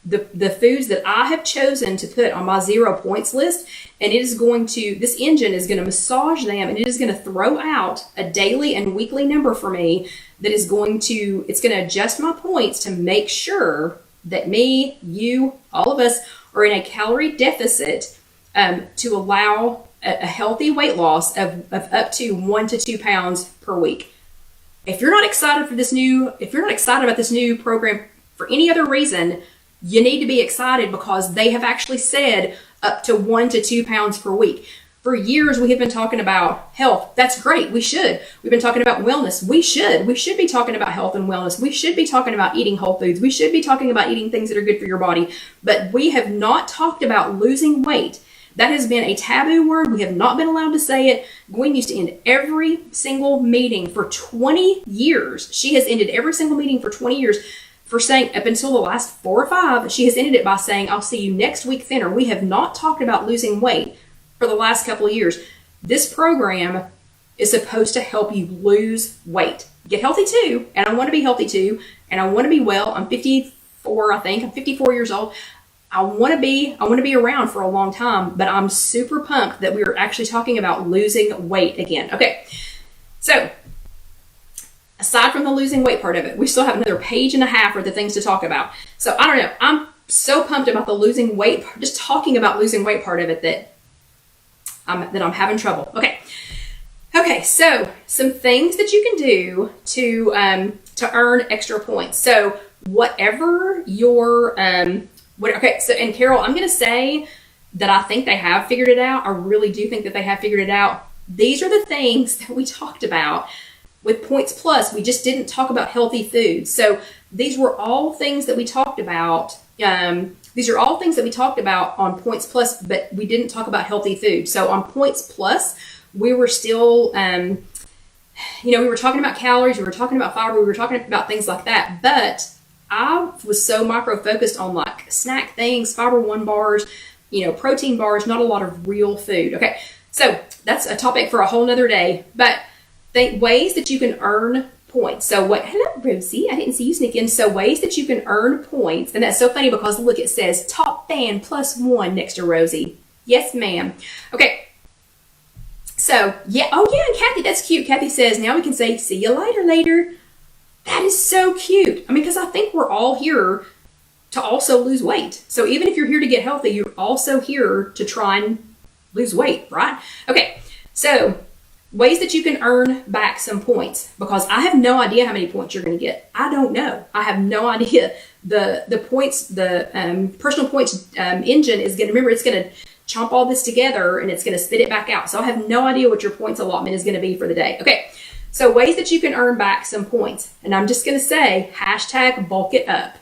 the foods that I have chosen to put on my 0 points list, and this engine is going to massage them, and it is going to throw out a daily and weekly number for me that is it's going to adjust my points to make sure that me, you, all of us are in a calorie deficit to allow a healthy weight loss of up to 1 to 2 pounds per week. If you're not excited about this new program for any other reason, you need to be excited because they have actually said up to 1 to 2 pounds per week. For years, we have been talking about health. That's great. We should. We've been talking about wellness. We should. We should be talking about health and wellness. We should be talking about eating whole foods. We should be talking about eating things that are good for your body. But we have not talked about losing weight. That has been a taboo word. We have not been allowed to say it. Gwen used to end every single meeting for 20 years. She has ended every single meeting for 20 years for saying, up until the last 4 or 5, she has ended it by saying, I'll see you next week thinner. We have not talked about losing weight for the last couple of years. This program is supposed to help you lose weight. Get healthy too, and I want to be healthy too, and I want to be well. I'm 54, I think. I'm 54 years old. I want to be around for a long time, but I'm super pumped that we're actually talking about losing weight again. Okay, so aside from the losing weight part of it, we still have another page and a half worth of things to talk about. So I don't know. I'm so pumped about the losing weight, just talking about losing weight part of it that I'm having trouble. Okay. So some things that you can do to earn extra points. So whatever your so, and Carol, I'm going to say that I think they have figured it out. I really do think that they have figured it out. These are the things that we talked about with Points Plus. We just didn't talk about healthy foods. So these were all things that we talked about. These are all things that we talked about on Points Plus, but we didn't talk about healthy food. So on Points Plus, we were still, we were talking about calories, we were talking about fiber, we were talking about things like that. But I was so micro-focused on like snack things, fiber 1 bars, protein bars, not a lot of real food. Okay, so that's a topic for a whole nother day. But ways that you can earn points. Hello, Rosie. I didn't see you sneak in. So ways that you can earn points. And that's so funny because look, it says top fan +1 next to Rosie. Yes, ma'am. Okay. So, yeah. Oh, yeah. And Kathy, that's cute. Kathy says, now we can say, see you later. That is so cute. I mean, because I think we're all here to also lose weight. So even if you're here to get healthy, you're also here to try and lose weight, right? Okay. So ways that you can earn back some points, because I have no idea how many points you're going to get. I don't know. I have no idea. The points, the personal points engine is going to, remember, it's going to chomp all this together and it's going to spit it back out. So I have no idea what your points allotment is going to be for the day. Okay. So ways that you can earn back some points. And I'm just going to say, #bulk it up.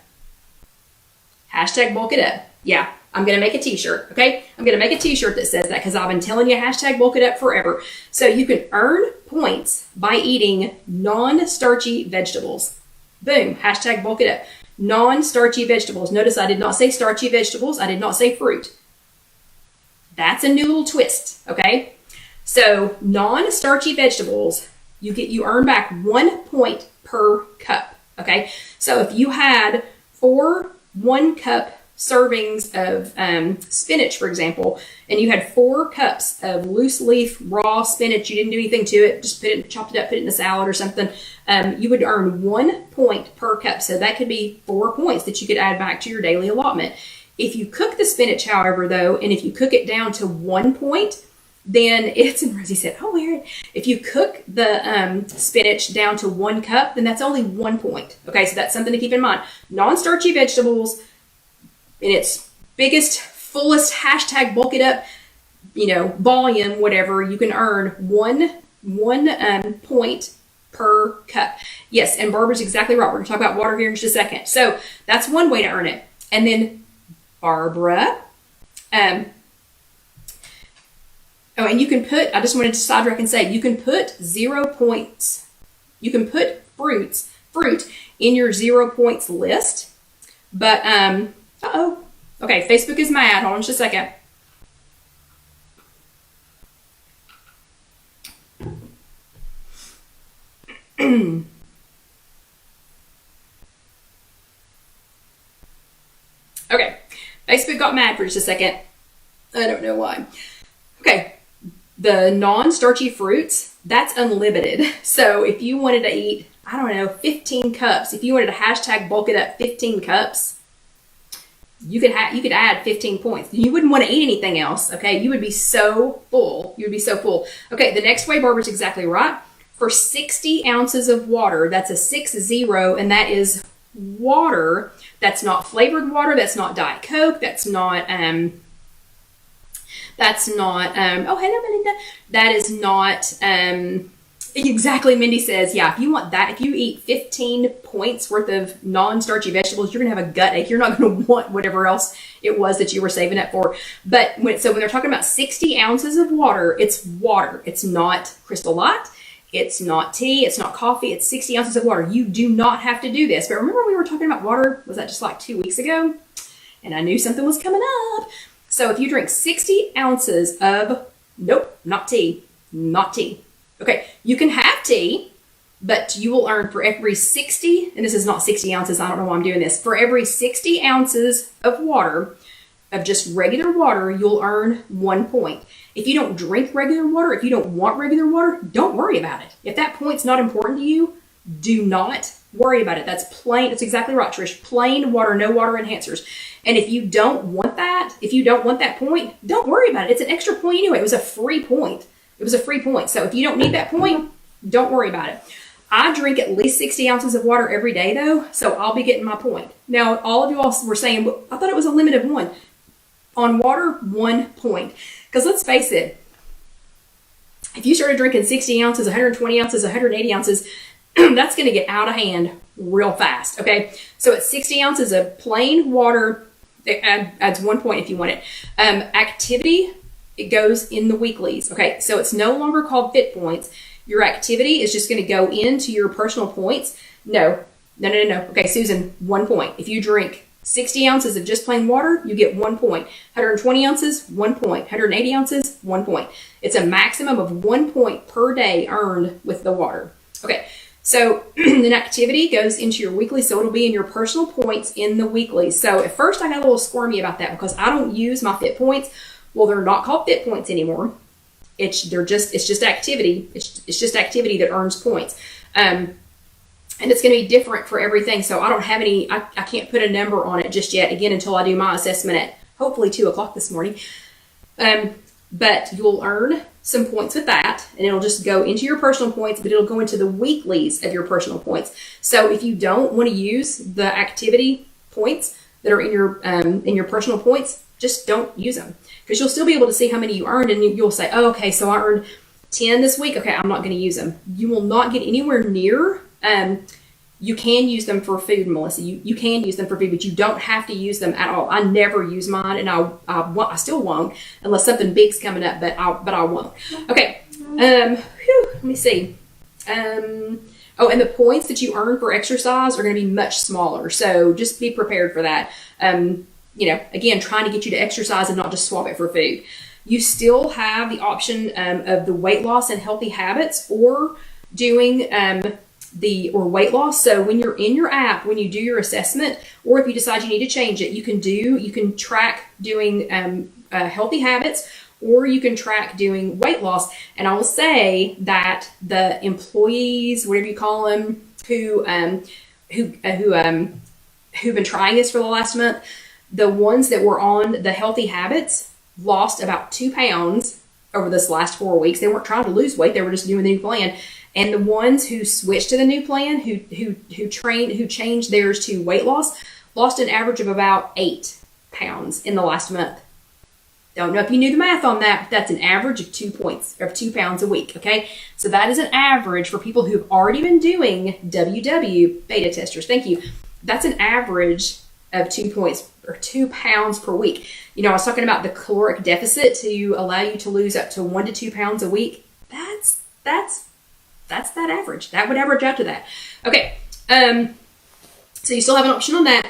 #bulk it up. Yeah. I'm going to make a t-shirt, okay? I'm going to make a t-shirt that says that because I've been telling you #bulk it up forever. So you can earn points by eating non-starchy vegetables. Boom, #bulk it up. Non-starchy vegetables. Notice I did not say starchy vegetables. I did not say fruit. That's a new little twist, okay? So non-starchy vegetables, you earn back 1 point per cup, okay? So if you had 4 1-cup servings of spinach, for example, and you had 4 cups of loose leaf raw spinach, you didn't do anything to it, just chopped it up, put it in a salad or something, you would earn 1 point per cup. So that could be 4 points that you could add back to your daily allotment. If you cook the spinach, however, though, and if you cook it down to 1 point, then it's, and Rosie said, oh, weird. If you cook the spinach down to 1 cup, then that's only 1 point. Okay, so that's something to keep in mind. Non-starchy vegetables, in its biggest, fullest #bulk it up, volume, whatever, you can earn one point per cup. Yes, and Barbara's exactly right. We're going to talk about water here in just a second. So that's one way to earn it. And then Barbara, oh, and you can put, I just wanted to sidetrack and say, you can put 0 points. You can put fruit in your 0 points list. But, okay, Facebook is mad. Hold on just a second. Okay, Facebook got mad for just a second. I don't know why. Okay, the non-starchy fruits, that's unlimited. So if you wanted to eat, I don't know, 15 cups, if you wanted to hashtag bulk it up 15 cups, you could add 15 points. You wouldn't want to eat anything else, okay? You would be so full. You would be so full. Okay, the next way, Barbara's exactly right. For 60 ounces of water, that's a 60, and that is water. That's not flavored water. That's not Diet Coke. That's not, oh, hello, Melinda. That is not, exactly, Mindy says, yeah, if you want that, if you eat 15 points worth of non-starchy vegetables, you're going to have a gut ache. You're not going to want whatever else it was that you were saving up for. But when they're talking about 60 ounces of water, it's water. It's not Crystal Light. It's not tea. It's not coffee. It's 60 ounces of water. You do not have to do this. But remember we were talking about water, was that just like 2 weeks ago? And I knew something was coming up. So if you drink 60 ounces of, nope, not tea. Okay, you can have tea, but you will earn for every 60, and this is not 60 ounces, I don't know why I'm doing this. For every 60 ounces of water, of just regular water, you'll earn 1 point. If you don't drink regular water, if you don't want regular water, don't worry about it. If that point's not important to you, do not worry about it. That's plain, that's exactly right, Trish. Plain water, no water enhancers. And if you don't want that, point, don't worry about it. It's an extra point anyway. It was a free point. So if you don't need that point, don't worry about it. I drink at least 60 ounces of water every day though, so I'll be getting my point. Now, all of you all were saying, well, I thought it was a limit of 1. On water, 1 point. Because let's face it, if you started drinking 60 ounces, 120 ounces, 180 ounces, that's going to get out of hand real fast, okay? So at 60 ounces of plain water, it adds 1 point if you want it. Activity, it goes in the weeklies, okay? So it's no longer called fit points. Your activity is just going to go into your personal points. No. Okay, Susan, 1 point. If you drink 60 ounces of just plain water, you get 1 point. 120 ounces, 1 point. 180 ounces, 1 point. It's a maximum of 1 point per day earned with the water. Okay, so an activity goes into your weekly, so it'll be in your personal points in the weekly. So at first I got a little squirmy about that because I don't use my fit points. Well, they're not called fit points anymore. It's just activity. It's just activity that earns points. And it's going to be different for everything. So I don't have any, I can't put a number on it just yet, again, until I do my assessment at hopefully 2 o'clock this morning. But you'll earn some points with that, and it'll just go into your personal points, but it'll go into the weeklies of your personal points. So if you don't want to use the activity points that are in your personal points, just don't use them, because you'll still be able to see how many you earned, and you'll say, oh, okay, so I earned 10 this week. Okay, I'm not going to use them. You will not get anywhere near. You can use them for food, Melissa. You can use them for food, but you don't have to use them at all. I never use mine, and I still won't unless something big's coming up, but I won't. Okay, let me see. Oh, and the points that you earn for exercise are going to be much smaller, so just be prepared for that. Again, trying to get you to exercise and not just swap it for food. You still have the option of the weight loss and healthy habits, or doing weight loss. So when you're in your app, when you do your assessment, or if you decide you need to change it, you can track doing healthy habits, or you can track doing weight loss. And I will say that the employees, whatever you call them, who've been trying this for the last month, the ones that were on the healthy habits lost about 2 pounds over this last 4 weeks. They weren't trying to lose weight; they were just doing the new plan. And the ones who switched to the new plan, who changed theirs to weight loss, lost an average of about 8 pounds in the last month. Don't know if you knew the math on that, but that's an average of 2 points, or 2 pounds a week, okay? So that is an average for people who've already been doing WW, beta testers, thank you. That's an average of 2 points, or 2 pounds per week. You know, I was talking about the caloric deficit to allow you to lose up to 1 to 2 pounds a week. That's that average. That would average out to that. Okay, so you still have an option on that.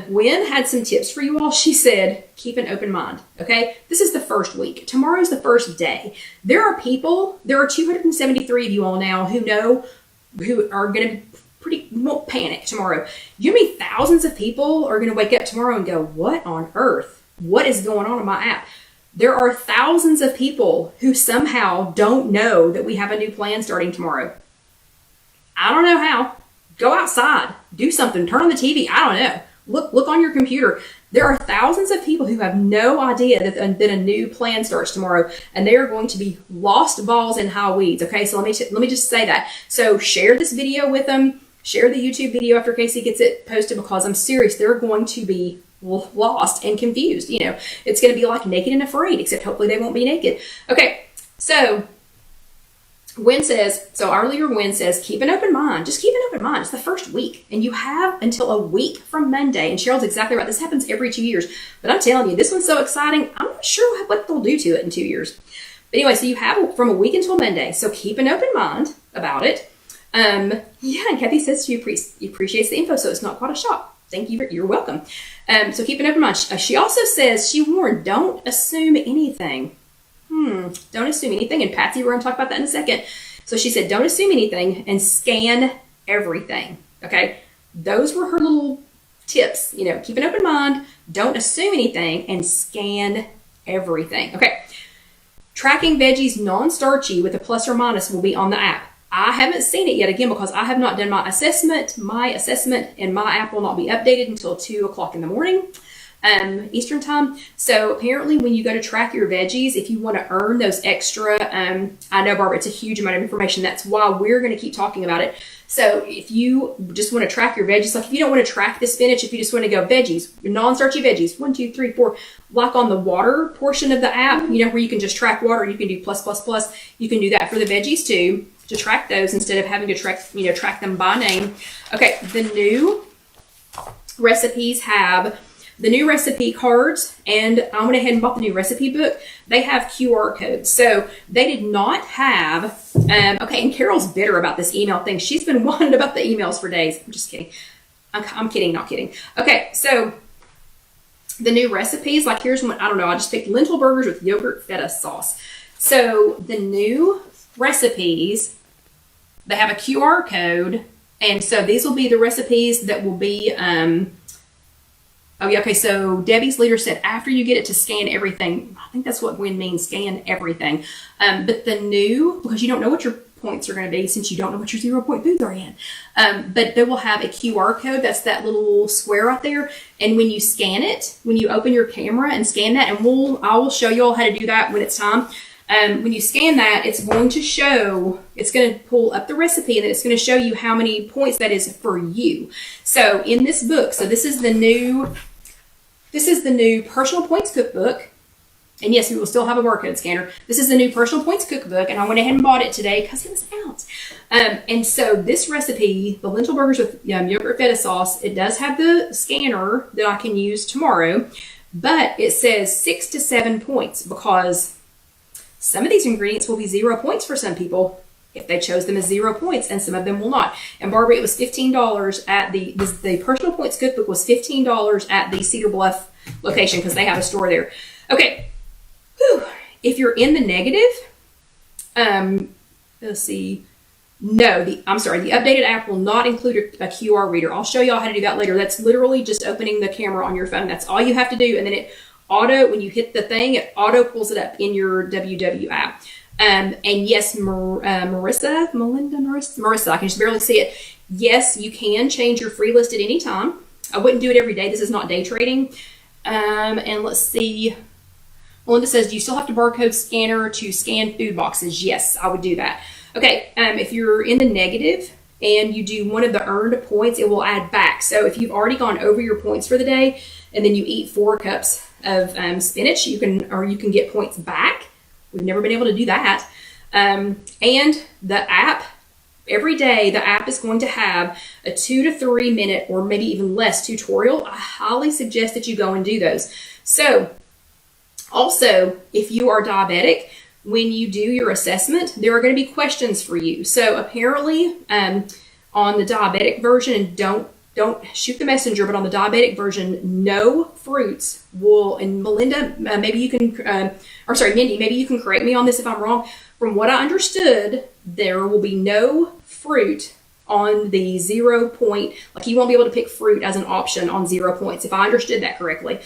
Gwen had some tips for you all. She said, keep an open mind, okay? This is the first week. Tomorrow's the first day. There are 273 of you all now who are going to won't panic tomorrow. You mean thousands of people are going to wake up tomorrow and go, what on earth? What is going on in my app? There are thousands of people who somehow don't know that we have a new plan starting tomorrow. I don't know how. Go outside. Do something. Turn on the TV. I don't know. Look on your computer. There are thousands of people who have no idea that a new plan starts tomorrow, and they are going to be lost balls in high weeds. Okay, so let me just say that. So share this video with them. Share the YouTube video after Casey gets it posted, because I'm serious. They're going to be lost and confused. You know, it's going to be like Naked and Afraid, except hopefully they won't be naked. Okay, so Gwen says, keep an open mind. Just keep an open mind. It's the first week, and you have until a week from Monday. And Cheryl's exactly right. This happens every 2 years. But I'm telling you, this one's so exciting. I'm not sure what they'll do to it in 2 years. But anyway, so you have from a week until Monday. So keep an open mind about it. Yeah, and Kathy says she appreciates the info, so it's not quite a shock. Thank you. You're welcome. So keep an open mind. She also says, she warned, don't assume anything. Don't assume anything. And Patsy, we're going to talk about that in a second. So she said, don't assume anything and scan everything. Okay. Those were her little tips. You know, keep an open mind, don't assume anything, and scan everything. Okay. Tracking veggies non-starchy with a plus or minus will be on the app. I haven't seen it yet, again, because I have not done my assessment. My assessment and my app will not be updated until 2 o'clock in the morning. Eastern time. So apparently when you go to track your veggies, if you want to earn those extra, I know, Barbara, it's a huge amount of information. That's why we're going to keep talking about it. So if you just want to track your veggies, like if you don't want to track the spinach, if you just want to go veggies, non-starchy veggies, 1, 2, 3, 4, like on the water portion of the app, you know, where you can just track water, you can do plus, plus, plus. You can do that for the veggies too, to track those instead of having to track them by name. Okay. The new recipes have the new recipe cards, and I went ahead and bought the new recipe book. They have QR codes. So they did not have, okay, and Carol's bitter about this email thing. She's been whining about the emails for days. I'm just kidding. I'm kidding, not kidding. Okay, so the new recipes, like here's one, I don't know, I just picked lentil burgers with yogurt feta sauce. So the new recipes, they have a QR code, and so these will be the recipes that will be, oh yeah, okay, so Debbie's leader said after you get it to scan everything. I think that's what Gwen means, scan everything. But the new, because you don't know what your points are going to be since you don't know what your 0 point foods are in. But they will have a QR code. That's that little square right there. And when you scan it, when you open your camera and scan that, and I will show you all how to do that when it's time. When you scan that, it's going to pull up the recipe, and then it's going to show you how many points that is for you. So in this book, so this is the new Personal Points Cookbook. And yes, we will still have a barcode scanner. This is the new Personal Points Cookbook, and I went ahead and bought it today because it was out. And so this recipe, the lentil burgers with yogurt feta sauce, it does have the scanner that I can use tomorrow, but it says 6 to 7 points because some of these ingredients will be 0 points for some people if they chose them as 0 points, and some of them will not. And Barbara, it was $15 at the Personal Points Cookbook was $15 at the Cedar Bluff location because they have a store there. Okay. Whew. If you're in the negative, let's see. No, the updated app will not include a QR reader. I'll show y'all how to do that later. That's literally just opening the camera on your phone. That's all you have to do. And then when you hit the thing, it auto pulls it up in your WW app. And yes, Marissa, I can just barely see it. Yes, you can change your free list at any time. I wouldn't do it every day. This is not day trading. And let's see. Melinda says, do you still have to barcode scanner to scan food boxes? Yes, I would do that. Okay, if you're in the negative, and you do one of the earned points, it will add back. So if you've already gone over your points for the day, and then you eat 4 cups of spinach, you can get points back. We've never been able to do that. And the app, every day, the app is going to have a 2 to 3 minute or maybe even less tutorial. I highly suggest that you go and do those. So also, if you are diabetic, when you do your assessment, there are going to be questions for you. So apparently on the diabetic version, and don't shoot the messenger, but on the diabetic version, no fruits will, and Melinda, maybe you can, Mindy, maybe you can correct me on this if I'm wrong. From what I understood, there will be no fruit on the 0 point, like you won't be able to pick fruit as an option on 0 points, if I understood that correctly.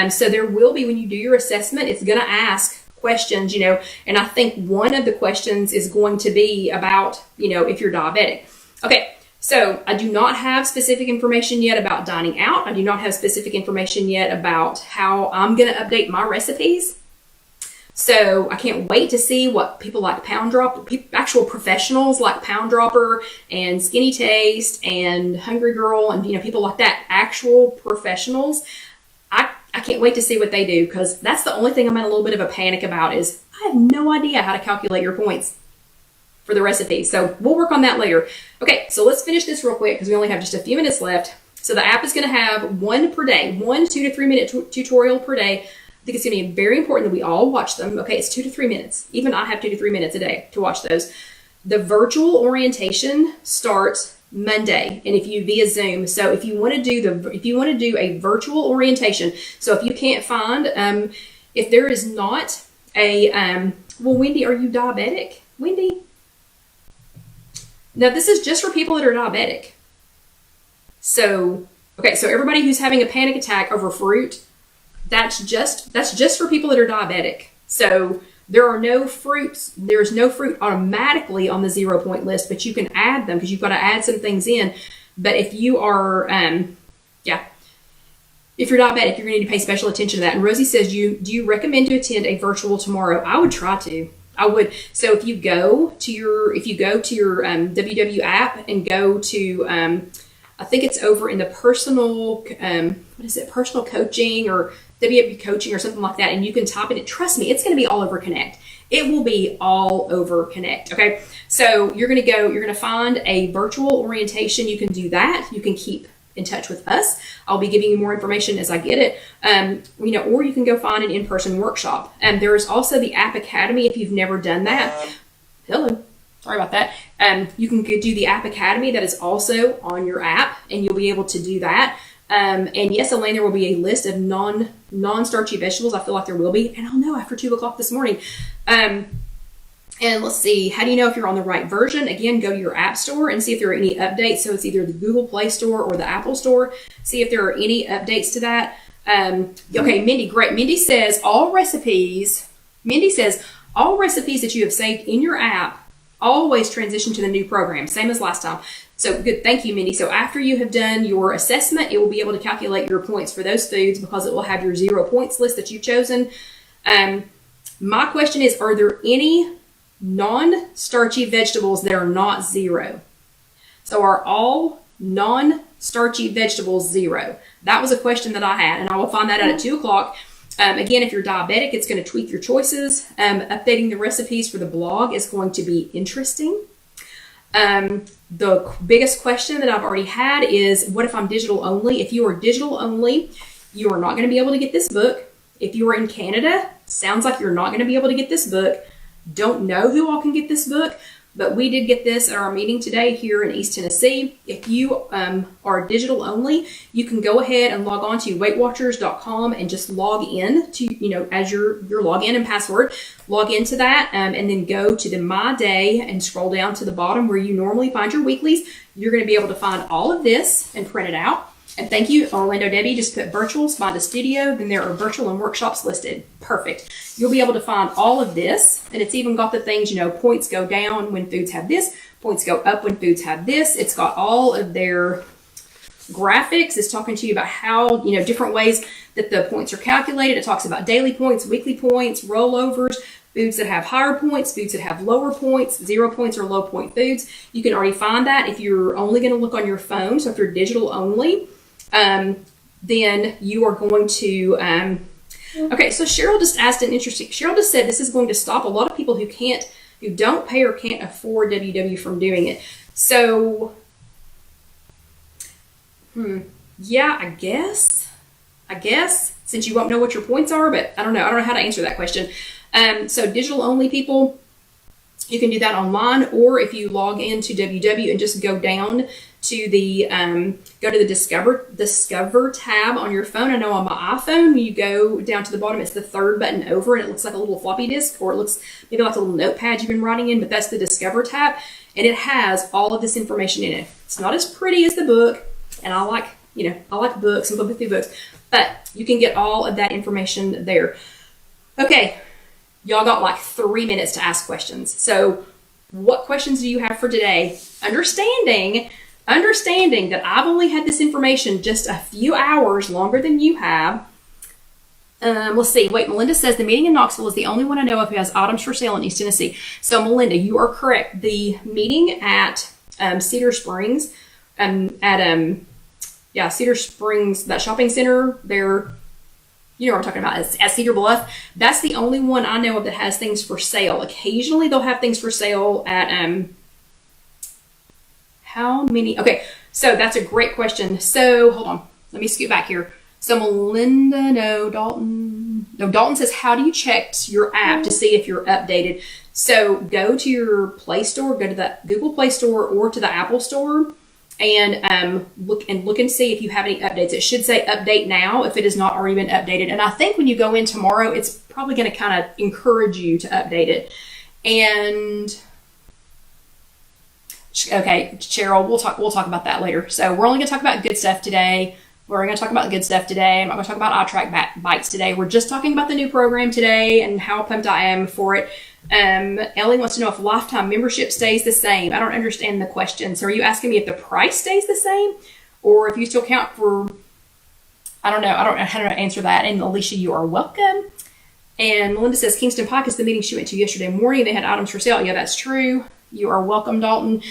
So there will be, when you do your assessment, it's going to ask questions, and I think one of the questions is going to be about, if you're diabetic. Okay. So I do not have specific information yet about dining out. I do not have specific information yet about how I'm going to update my recipes. So I can't wait to see what people like Pound Drop, actual professionals like Pound Dropper and Skinny Taste and Hungry Girl and people like that, actual professionals. I can't wait to see what they do, because that's the only thing I'm in a little bit of a panic about is I have no idea how to calculate your points for the recipe. So we'll work on that later. Okay, so let's finish this real quick because we only have just a few minutes left. So the app is going to have one per day, 1 2 to 3 minute tutorial per day. I think it's going to be very important that we all watch them. Okay, it's 2 to 3 minutes. Even I have 2 to 3 minutes a day to watch those. The virtual orientation starts Monday, and if you via Zoom. So if you want to do a virtual orientation, so if you can't find, if there is not a, well, Wendy, are you diabetic? Wendy? Now, this is just for people that are diabetic. So, okay, so everybody who's having a panic attack over fruit, that's just for people that are diabetic. So there's no fruit automatically on the 0 point list, but you can add them because you've got to add some things in. But if you are, if you're diabetic, you're going to need to pay special attention to that. And Rosie says, do you recommend to attend a virtual tomorrow? I would try to. I would. So if you go to your WW app and go to, I think it's over in the personal, personal coaching or WW coaching or something like that, and you can type it. Trust me, it's going to be all over Connect. It will be all over Connect. Okay. So you're going to find a virtual orientation. You can do that. You can keep in touch with us. I'll be giving you more information as I get it. Or you can go find an in-person workshop. There is also the App Academy if you've never done that. Hello. Sorry about that. You can do the App Academy that is also on your app, and you'll be able to do that. And yes, Elaine, there will be a list of non-starchy vegetables. I feel like there will be, and I'll know after 2 o'clock this morning. And let's see, how do you know if you're on the right version? Again, go to your app store and see if there are any updates. So it's either the Google Play Store or the Apple Store. See if there are any updates to that. Okay, Mindy, great. Mindy says all recipes that you have saved in your app always transition to the new program, same as last time. So good, thank you, Mindy. So after you have done your assessment, it will be able to calculate your points for those foods because it will have your 0 points list that you've chosen. My question is, are there any non-starchy vegetables that are not 0? So are all non-starchy vegetables 0? That was a question that I had, and I will find that out at 2 o'clock. Again, if you're diabetic, it's going to tweak your choices. Updating the recipes for the blog is going to be interesting. The biggest question that I've already had is, what if I'm digital only? If you are digital only, you are not going to be able to get this book. If you are in Canada, sounds like you're not going to be able to get this book. Don't know who all can get this book, but we did get this at our meeting today here in East Tennessee. If you are digital only, you can go ahead and log on to WeightWatchers.com and just log in to, as your login and password, log into that, and then go to the My Day and scroll down to the bottom where you normally find your weeklies. You're going to be able to find all of this and print it out. And thank you, Orlando Debbie. Just put virtuals, find a studio, then there are virtual and workshops listed. Perfect. You'll be able to find all of this. And it's even got the things, points go down when foods have this, points go up when foods have this. It's got all of their graphics. It's talking to you about how, different ways that the points are calculated. It talks about daily points, weekly points, rollovers, foods that have higher points, foods that have lower points, 0 points or low point foods. You can already find that if you're only going to look on your phone. So if you're digital only, then you are going to, okay, so Cheryl just asked an interesting, Cheryl just said this is going to stop a lot of people who don't pay or can't afford WW from doing it. So, yeah, I guess, since you won't know what your points are, but I don't know how to answer that question. So digital only people, you can do that online, or if you log into WW and just go down to the Discover tab on your phone. I know on my iPhone, you go down to the bottom, it's the third button over, and it looks like a little floppy disk, or it looks maybe like a little notepad you've been writing in, but that's the Discover tab, and it has all of this information in it. It's not as pretty as the book, and I like books and flipping through books, but you can get all of that information there. Okay, y'all got like 3 minutes to ask questions. So what questions do you have for today? Understanding that I've only had this information just a few hours longer than you have. Let's see. Wait, Melinda says the meeting in Knoxville is the only one I know of who has items for sale in East Tennessee. So Melinda, you are correct. The meeting at Cedar Springs, Cedar Springs, that shopping center there, you know what I'm talking about, at Cedar Bluff. That's the only one I know of that has things for sale. Occasionally they'll have things for sale at, how many? Okay, so that's a great question. So hold on, let me scoot back here. So Melinda, Dalton says, how do you check your app to see if you're updated? So go to your Play Store, go to the Google Play Store or to the Apple Store, and look and see if you have any updates. It should say update now if it has not already been updated. And I think when you go in tomorrow, it's probably going to kind of encourage you to update it. And okay, Cheryl, we'll talk about that later. So we're only going to talk about good stuff today. We're going to talk about the good stuff today. I'm not going to talk about iTrack bites today. We're just talking about the new program today and how pumped I am for it. Ellie wants to know if lifetime membership stays the same. I don't understand the question. So are you asking me if the price stays the same, or if you still count for, I don't know how to answer that. And Alicia, you are welcome. And Melinda says Kingston Pike is the meeting she went to yesterday morning. They had items for sale. Yeah, that's true. You are welcome, Dalton.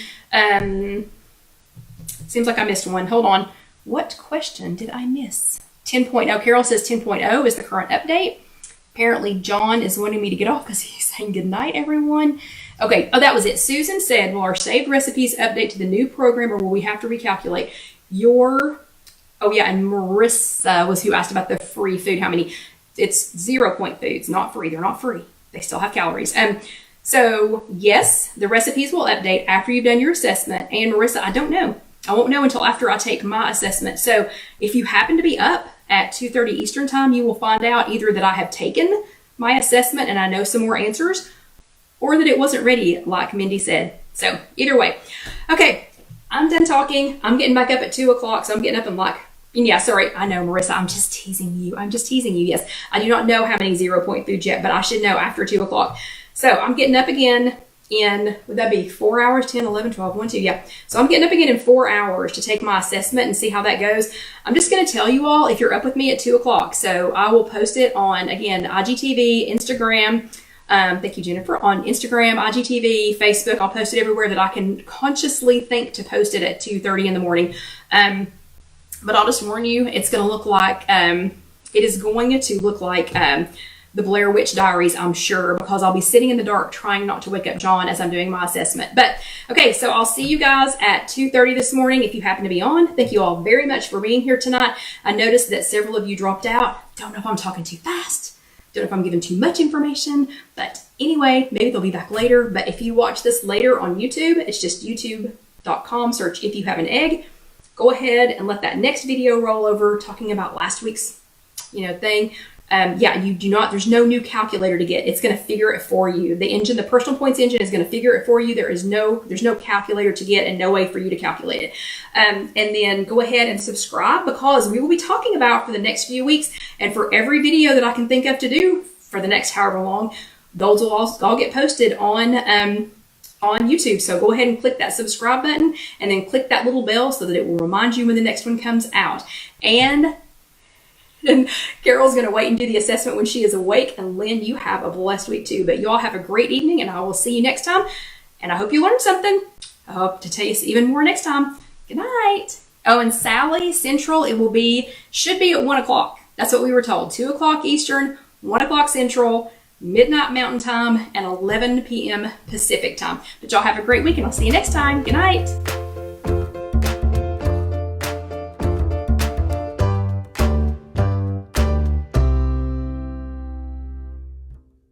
Seems like I missed one. Hold on. What question did I miss? 10.0. Carol says 10.0 is the current update. Apparently, John is wanting me to get off because he's saying good night, everyone. Okay. Oh, that was it. Susan said, will our saved recipes update to the new program, or will we have to recalculate? Oh yeah, and Marissa was who asked about the free food. How many? It's 0 point foods, not free. They're not free. They still have calories. So yes, the recipes will update after you've done your assessment. And Marissa, I don't know. I won't know until after I take my assessment. So if you happen to be up at 2:30 Eastern time, you will find out either that I have taken my assessment and I know some more answers, or that it wasn't ready, like Mindy said. So either way. Okay, I'm done talking. I'm getting back up at 2 o'clock, so I'm getting up and yeah, sorry. I know, Marissa, I'm just teasing you. Yes, I do not know how many 0 point foods yet, but I should know after 2 o'clock. So I'm getting up again in, would that be 4 hours, 10, 11, 12, 1, 2, yeah. So I'm getting up again in 4 hours to take my assessment and see how that goes. I'm just going to tell you all if you're up with me at 2 o'clock. So I will post it on, again, IGTV, Instagram. Thank you, Jennifer. On Instagram, IGTV, Facebook. I'll post it everywhere that I can consciously think to post it at 2:30 in the morning. But I'll just warn you, it's going to look like, it is going to look like the Blair Witch Diaries, I'm sure, because I'll be sitting in the dark trying not to wake up John as I'm doing my assessment. But okay, so I'll see you guys at 2:30 this morning if you happen to be on. Thank you all very much for being here tonight. I noticed that several of you dropped out. Don't know if I'm talking too fast. Don't know if I'm giving too much information. But anyway, maybe they'll be back later. But if you watch this later on YouTube, it's just youtube.com, search If You Have an Egg. Go ahead and let that next video roll over talking about last week's, thing. You do not, there's no new calculator to get. It's going to figure it for you. The personal points engine is going to figure it for you. There's no calculator to get and no way for you to calculate it. And then go ahead and subscribe, because we will be talking about for the next few weeks, and for every video that I can think of to do for the next however long, those will all get posted on YouTube. So go ahead and click that subscribe button and then click that little bell so that it will remind you when the next one comes out. And And Carol's going to wait and do the assessment when she is awake. And Lynn, you have a blessed week too. But you all have a great evening, and I will see you next time. And I hope you learned something. I hope to tell you even more next time. Good night. Oh, and Sally Central, should be at 1 o'clock. That's what we were told. 2 o'clock Eastern, 1 o'clock Central, midnight Mountain Time, and 11 p.m. Pacific Time. But y'all have a great week, and I'll see you next time. Good night.